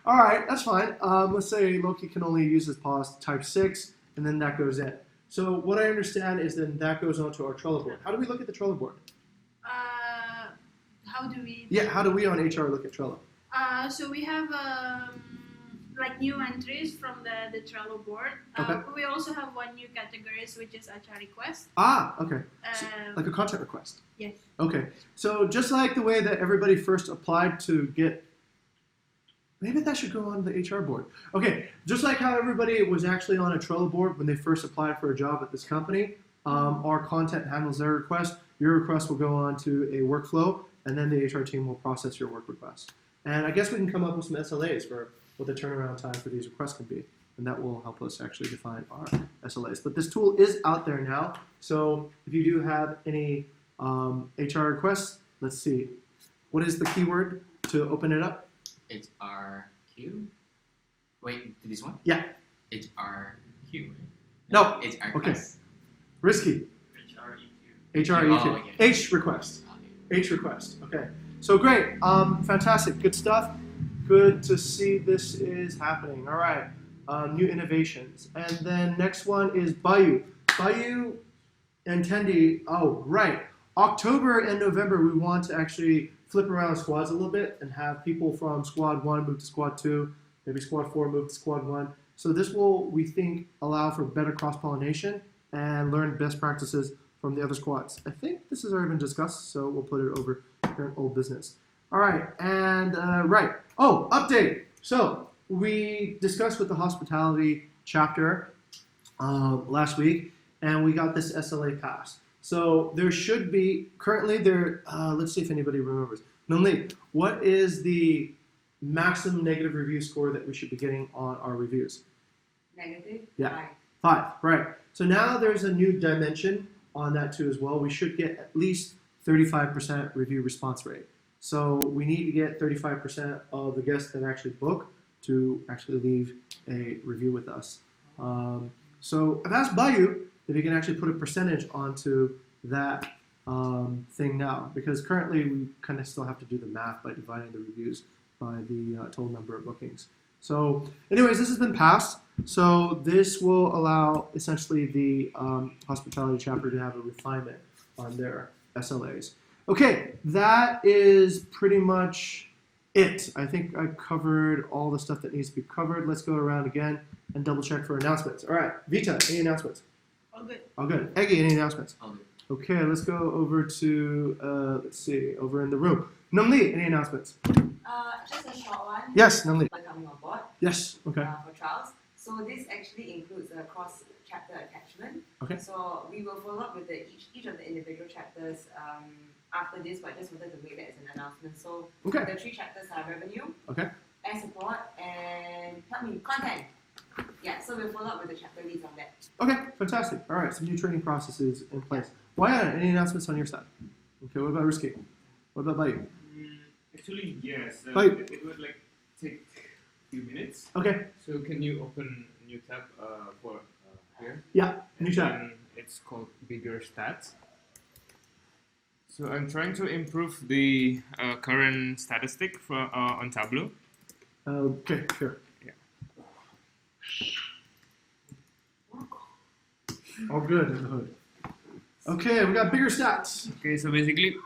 All right, that's fine. Let's say Loki can only use his pause type 6, and then that goes in. So what I understand is then that goes onto our Trello board. How do we look at the Trello board? How do we? Yeah, how do we on HR look at Trello? So we have like new entries from the Trello board. Okay. We also have one new categories, which is HR request. Ah, okay. So, like a content request. Yes. Okay. So just like the way that everybody first applied to get, maybe that should go on the HR board. Okay. Just like how everybody was actually on a Trello board when they first applied for a job at this company, our content handles their request. Your request will go on to a workflow, and then the HR team will process your work request. And I guess we can come up with some SLAs for what the turnaround time for these requests can be. And that will help us actually define our SLAs. But this tool is out there now. So if you do have any HR requests, let's see. What is the keyword to open it up? HRQ? Wait, this one? Yeah. HRQ, right? No. It's our Okay. request. Risky. HREQ. Oh, okay. H request. H request. Okay. So great. Fantastic. Good stuff. Good to see this is happening. All right. New innovations. And then next one is Bayou. Bayou and Tendi. Oh, right. October and November, we want to actually flip around squads a little bit and have people from squad 1 move to squad 2, maybe squad 4 move to squad 1. So this will, we think, allow for better cross-pollination and learn best practices from the other squads. I think this has already been discussed, so we'll put it over here in old business. All right, and right. Oh, update. So we discussed with the hospitality chapter last week, and we got this SLA pass. So there should be, currently there, let's see if anybody remembers. Nunli, what is the maximum negative review score that we should be getting on our reviews? Negative? Yeah. 5, right. So now there's a new dimension on that too as well. We should get at least 35% review response rate. So we need to get 35% of the guests that actually book to actually leave a review with us. So I've asked Bayou if you can actually put a percentage onto that thing now, because currently we kind of still have to do the math by dividing the reviews by the total number of bookings. So anyways, this has been passed. So this will allow essentially the hospitality chapter to have a refinement on their SLAs. Okay, that is pretty much it. I think I covered all the stuff that needs to be covered. Let's go around again and double check for announcements. All right, Vita, any announcements? All good. All good. Eggy, any announcements? All good. Okay, let's go over to, let's see, over in the room. Namli, any announcements? Just a short one. Yes, Namli. Like coming on board Yes, okay. for trials. So So this actually includes a cross-chapter attachment. Okay. So we will follow up with each of the individual chapters after this, but I just wanted to make that as an announcement. So Okay. the 3 chapters are revenue, Okay. air support, and content. Yeah, so we'll follow up with the chapter leads on that. Okay, fantastic. All right, some new training processes in place. Wyatt, any announcements on your side? Okay, what about Risky? What about Bayu? Actually, yes. Right. It would like take a few minutes. Okay, So can you open a new tab for here? yeah, new And chat. then it's called Bigger Stats. So I'm trying to improve the current statistic for on Tableau. Okay, sure. Yeah. All good in the hood. Okay, we got bigger stats. Okay, so basically,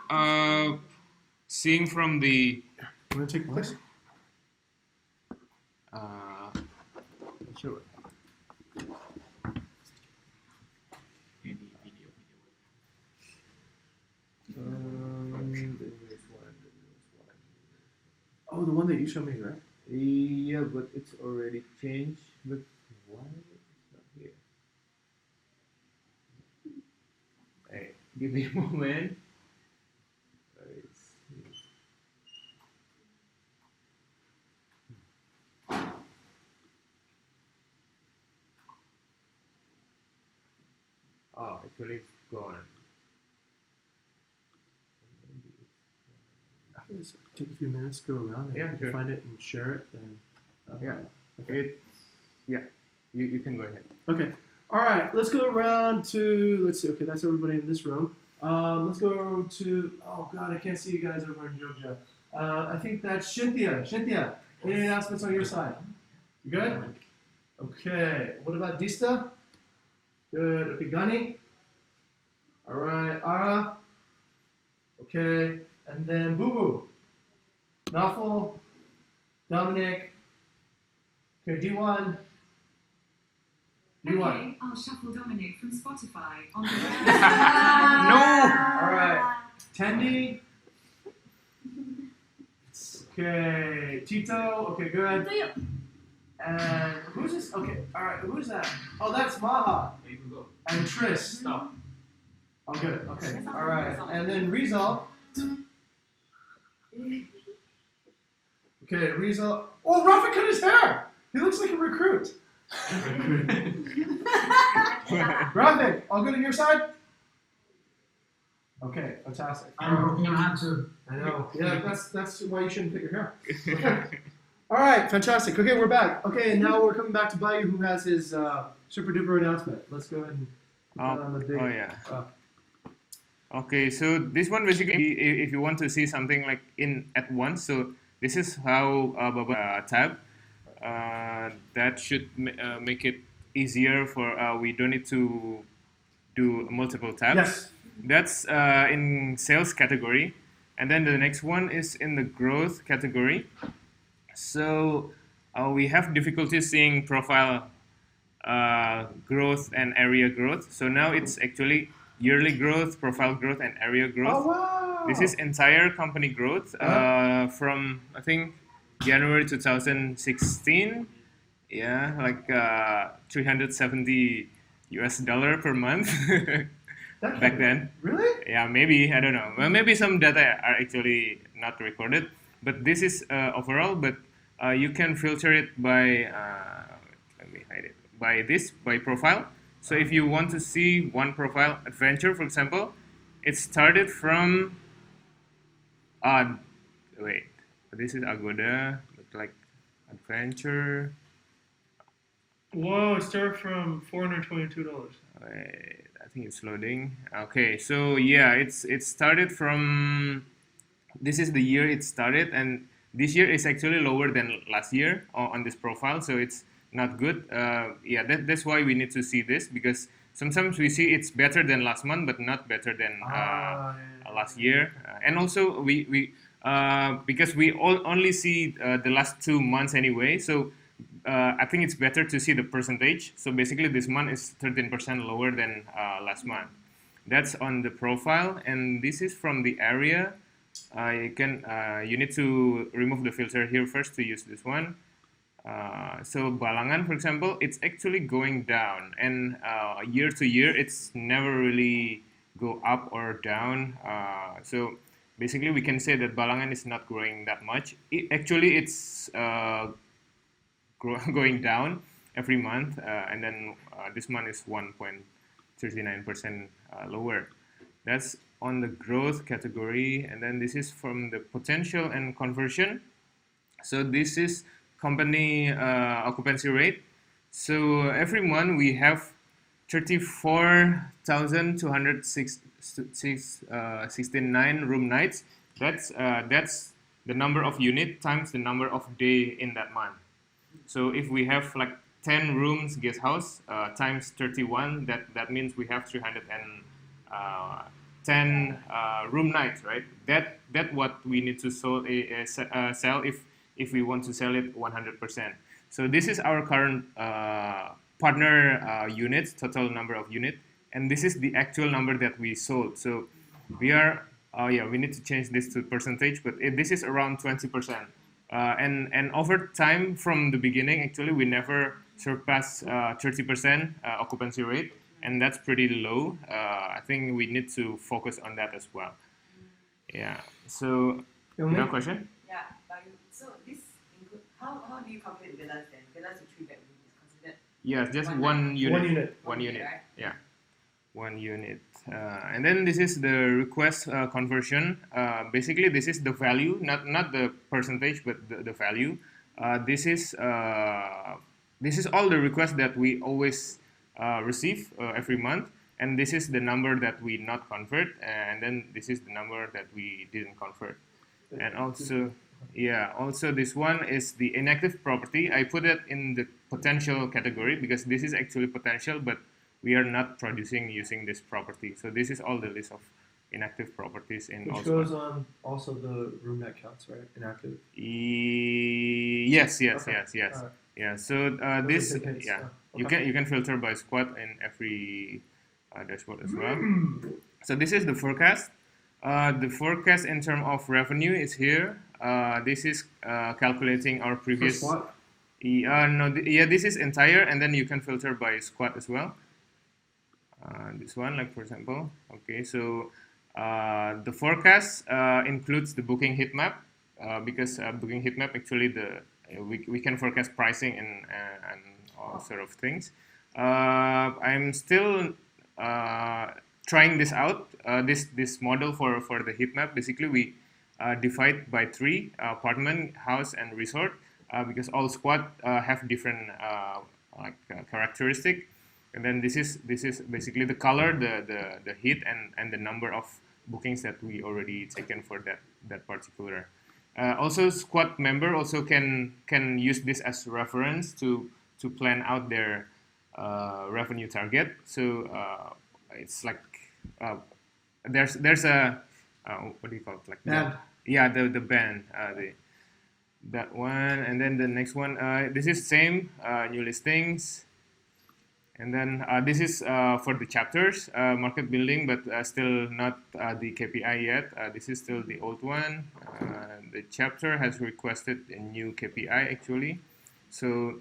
seeing from the I'm gonna take place. sure. Oh, the one that you showed me, right? Yeah, but it's already changed. But why it's not here? Hey, give me a moment. Oh, actually it's gone. After this, take a few minutes, go around, and Yeah, if you sure. find it and share it. Then Yeah. Okay. It's yeah. You can go ahead. Okay. All right. Let's go around to. Let's see. Okay, that's everybody in this room. Let's go to. Oh God, I can't see you guys over in Georgia. I think that's Cynthia. Cynthia, any announcements on your side? You good? Okay. What about Dista? Good. Okay, Gani. All right. Ara. Okay. And then Boo Boo. Nafel. Dominic. Okay, D1. D1. Okay, I'll shuffle Dominic from Spotify on the All right. Tendi. Okay. Tito. Okay, good. And who's this? Okay. All right. Who's that? Oh, that's Maha. You can go. And Tris. Stop. Oh, good. Okay. All right. And then Rizal. Okay, Rizal. Oh, Rafa cut his hair. He looks like a recruit. Rafa, all good on your side? Okay, fantastic. I'm working hard too. I know. Yeah, that's why you shouldn't pick your hair. Okay. All right, fantastic. Okay, we're back. Okay, and now we're coming back to Bayu, who has his super duper announcement. Let's go ahead and put that on the big. Oh yeah. Okay, so this one basically, if you want to see something like in at once, so this is how tab. That should make it easier for we don't need to do multiple tabs. Yes. That's in sales category, and then the next one is in the growth category. So we have difficulty seeing profile growth and area growth. So now it's actually yearly growth, profile growth, and area growth. Oh wow. This is entire company growth from I think January 2016. Yeah, like $370 per month back then. Really? Yeah, maybe, I don't know. Well, maybe some data are actually not recorded, but this is overall. But you can filter it by let me hide it by profile. So if you want to see one profile, adventure, for example, it started from wait, this is Agoda, but like adventure. Whoa! It started from $422. Wait, I think it's loading. Okay, so yeah, it started from. This is the year it started, and this year is actually lower than last year on this profile, so it's not good. Yeah, that's why we need to see this, because sometimes we see it's better than last month, but not better than last year. And also we because we only see the last 2 months anyway, so I think it's better to see the percentage. So basically, this month is 13% lower than last month. That's on the profile, and this is from the area. You need to remove the filter here first to use this one. So Balangan, for example, it's actually going down, and year to year, it's never really go up or down. So basically, we can say that Balangan is not growing that much. Actually, it's going down every month, and then this month is 1.39% lower. That's on the growth category, and then this is from the potential and conversion. So this is company occupancy rate. So every month we have 34,269 room nights. That's the number of unit times the number of day in that month. So if we have like 10 rooms guest house times 31, that means we have 310 room nights, right? That what we need to sell if we want to sell it 100%. So this is our current partner units, total number of units, and this is the actual number that we sold. So we are we need to change this to percentage, but this is around 20%. And over time from the beginning, actually, we never surpass 30% occupancy rate, and that's pretty low. I think we need to focus on that as well. Yeah. So, you have a question? Yeah, but so this include how do you calculate villas then? Villas with 3 bedrooms is considered. Yeah, just One one unit. One unit. One unit. Right? Yeah, one unit. And then this is the request conversion. Basically, this is the value, not the percentage, but the value. This is all the requests that we always receive every month, and this is the number that we not convert, and then this is the number that we didn't convert. And also, yeah, also this one is the inactive property. I put it in the potential category because this is actually potential, but we are not producing using this property. So this is all the list of inactive properties in Which also. goes on also the room net counts, right? Inactive. Yes. Okay. Alright. Yeah. So Those this, are the hints. yeah, Okay. you can filter by squad in every dashboard as well. So this is the forecast. The forecast in terms of revenue is here. This is calculating our For previous. SWOT? No, this is entire, and then you can filter by squad as well. This one, like for example, okay, so the forecast includes the booking heat map because booking heat map actually we can forecast pricing and all sort of things. I'm still trying this out. This model for the heat map. Basically, we divide by 3: apartment, house, and resort, because all squad have different characteristic. And then this is basically the color, the heat, and the number of bookings that we already taken for that particular. Also, squad member also can use this as reference to plan out their revenue target. So it's like there's a what do you call it, like Band. the band, that one, and then the next one. This is same new listings. And then this is for the chapters, market building, but still not the KPI yet. This is still the old one. The chapter has requested a new KPI actually. So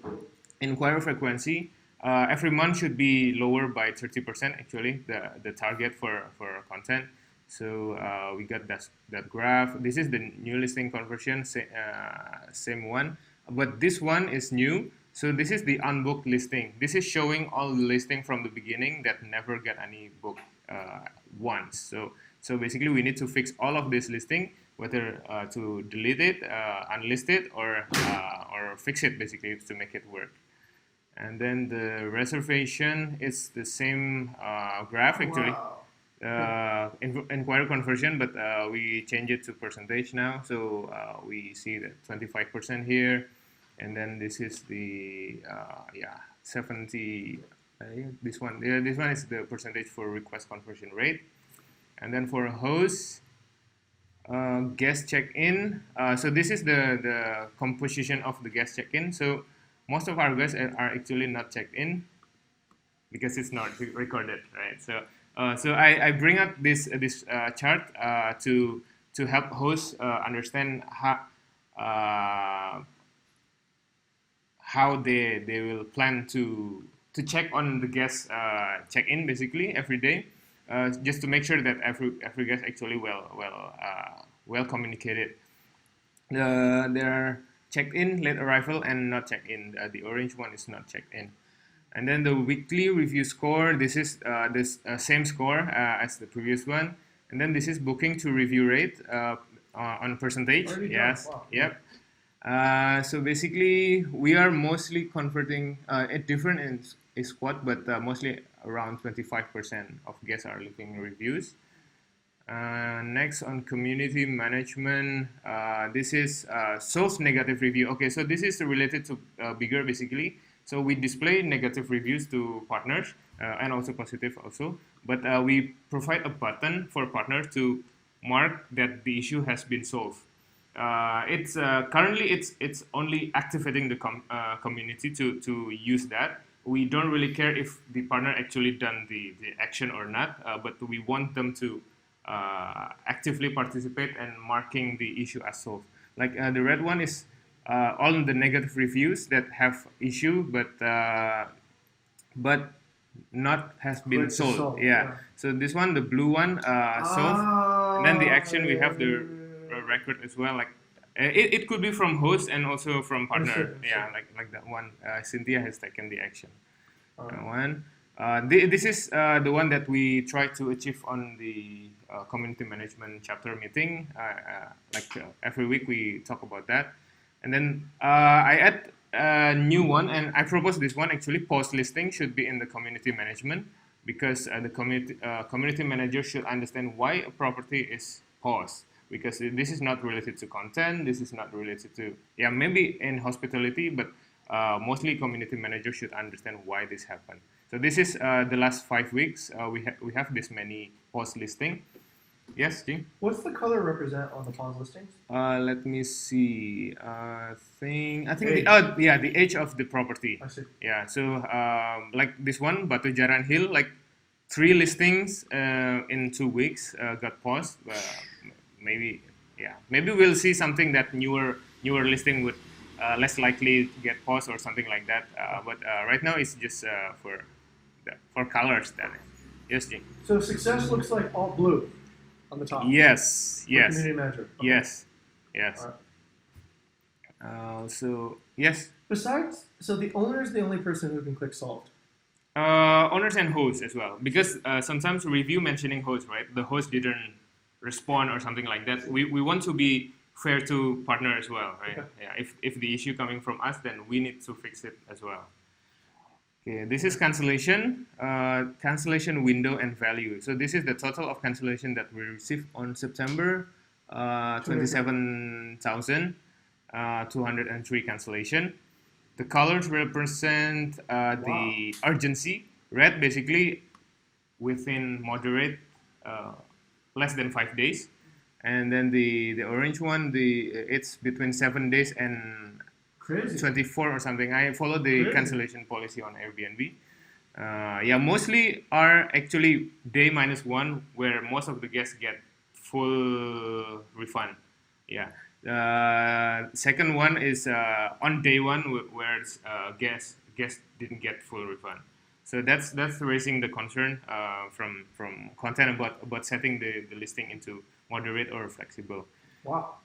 inquiry frequency every month should be lower by 30% actually, the target for content. So we got that graph. This is the new listing conversion, same one, but this one is new. So this is the unbooked listing. This is showing all the listing from the beginning that never get any book once. So basically we need to fix all of this listing, whether to delete it, unlist it, or fix it basically to make it work. And then the reservation is the same graph actually. Wow. Inquiry conversion, but we change it to percentage now. So we see that 25% here. And then this is the 70. This one is the percentage for request conversion rate. And then for host, guest check-in. So this is the composition of the guest check-in. So most of our guests are actually not checked in because it's not recorded, right? So I bring up this chart to help hosts understand how they will plan to check on the guest check-in basically every day, just to make sure that every guest actually well communicated. There are checked in, late arrival, and not checked in. The orange one is not checked in. And then the weekly review score. This is this same score as the previous one. And then this is booking to review rate on percentage. Already done. Yes. Wow. Yep. So basically, we are mostly converting at different in squad, but mostly around 25% of guests are leaving reviews. Next on community management, this is source negative review. Okay, so this is related to bigger basically. So we display negative reviews to partners and also positive also, but we provide a button for partners to mark that the issue has been solved. It's currently it's only activating the community to use that. We don't really care if the partner actually done the action or not, but we want them to actively participate and marking the issue as solved. Like the red one is all the negative reviews that have issue, but not has been Click to solved. solve, Yeah. yeah. So this one, the blue one, solved. And then the action we have the record as well. Like it could be from host and also from partner. Understood. Yeah, like that one. Cynthia has taken the action. Alright. One. This is the one that we try to achieve on the community management chapter meeting. Every week we talk about that. And then I add a new one, and I propose this one actually. Post listing should be in the community management, because the community manager should understand why a property is paused, because this is not related to content, this is not related to, yeah, maybe in hospitality, but mostly community manager should understand why this happened. So this is the last 5 weeks. We have this many post listing. Yes, Jing? What's the color represent on the pause listings? Let me see. I think Age. the age of the property. I see. Yeah, so like this one, Batu Jaran Hill, like 3 listings in 2 weeks got paused. Maybe we'll see something that newer listing would less likely get paused or something like that. But right now it's just for colors. That yes, Jing. So success looks like all blue on the top. Yes, For yes, Community manager. Okay. yes. Alright. So yes. Besides, so the owner is the only person who can click solved. Owners and hosts as well, because sometimes review mentioning host, right? The host didn't respond or something like that. We want to be fair to partner as well, right? Okay. Yeah. If the issue coming from us, then we need to fix it as well. Okay, this is cancellation window and value. So this is the total of cancellation that we received on September, 27,203 cancellation. The colors represent the urgency. Red basically within moderate, less than 5 days, and then the orange one, it's between 7 days and Crazy. 24 or something. I follow the Crazy. cancellation policy on Airbnb. Yeah, mostly are actually day -1, where most of the guests get full refund. Yeah. Second one is on day 1, where guests didn't get full refund. So that's raising the concern from content about setting the listing into moderate or flexible. Wow.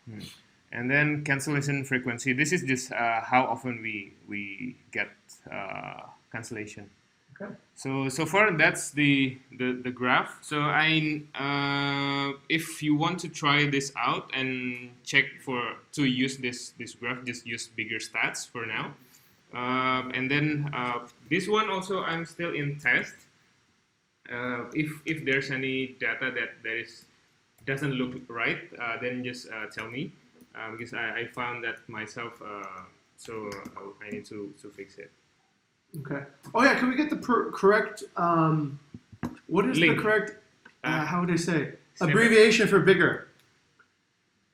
And then cancellation frequency. This is just how often we get cancellation. Okay. So far that's the graph. So if you want to try this out and check to use this graph, just use bigger stats for now. And then this one also I'm still in test. If there's any data that doesn't look right, then just tell me. Because I found that myself, so I need to fix it. Okay. Oh yeah, can we get the correct? What is Link. the correct? How would I say? Snippet. Abbreviation for bigger.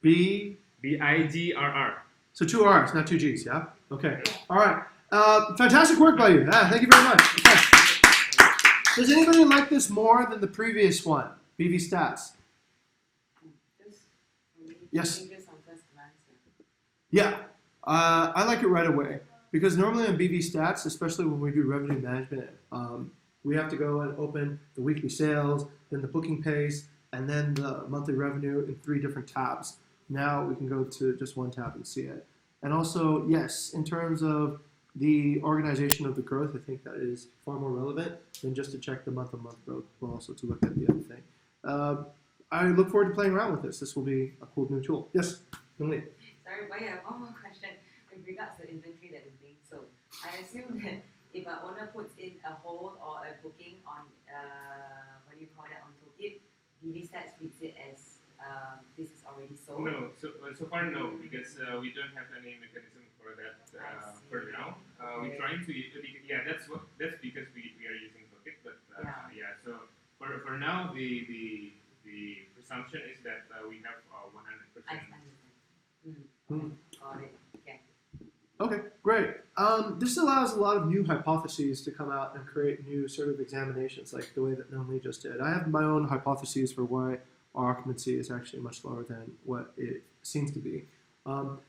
B. BIGRR. So 2 R's, not 2 G's. Yeah. Okay. All right. Fantastic work by you. Thank you very much. Okay. Does anybody like this more than the previous one? BV stats. Yes. Yeah, I like it right away because normally on BV Stats, especially when we do revenue management, we have to go and open the weekly sales, then the booking pace, and then the monthly revenue in 3 different tabs. Now we can go to just one tab and see it. And also, yes, in terms of the organization of the growth, I think that is far more relevant than just to check the month-on-month growth, but also to look at the other thing. I look forward to playing around with this. This will be a cool new tool. Yes, Yongli. Sorry, but I have one more question with regards to inventory that is being sold. I assume that if an owner puts in a hold or a booking on, what do you call that, on Toolkit, BV Stats treats it as this is already sold? No, so far no, because we don't have any mechanism for that for now. We're trying to, yeah, that's because we are using Bukit, but yeah. So for now, the presumption is that we have 100%. I understand. Got it. Okay. Okay, great. This allows a lot of new hypotheses to come out and create new sort of examinations, like the way that Nonli just did. I have my own hypotheses for why our occupancy is actually much lower than what it seems to be.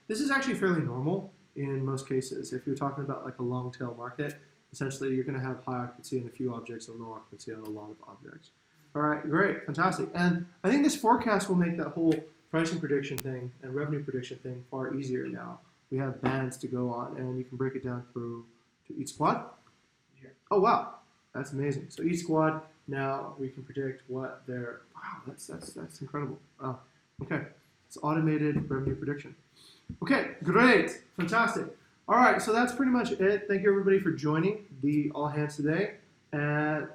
This is actually fairly normal in most cases. If you're talking about like a long tail market, essentially you're going to have high occupancy on a few objects and low occupancy on a lot of objects. All right, great, fantastic. And I think this forecast will make that whole pricing prediction thing and revenue prediction thing far easier now. We have bands to go on, and you can break it down through to each squad. Yeah. Oh wow, that's amazing. So each squad now we can predict what their that's incredible. Wow. Okay, it's automated revenue prediction. Okay, great, fantastic. All right, so that's pretty much it. Thank you everybody for joining the all hands today. And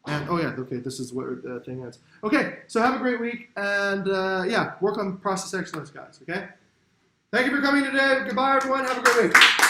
oh yeah, okay, this is what the thing is. Okay, so have a great week, and yeah, work on process excellence, guys. Okay. Thank you for coming today. Goodbye, everyone. Have a great week.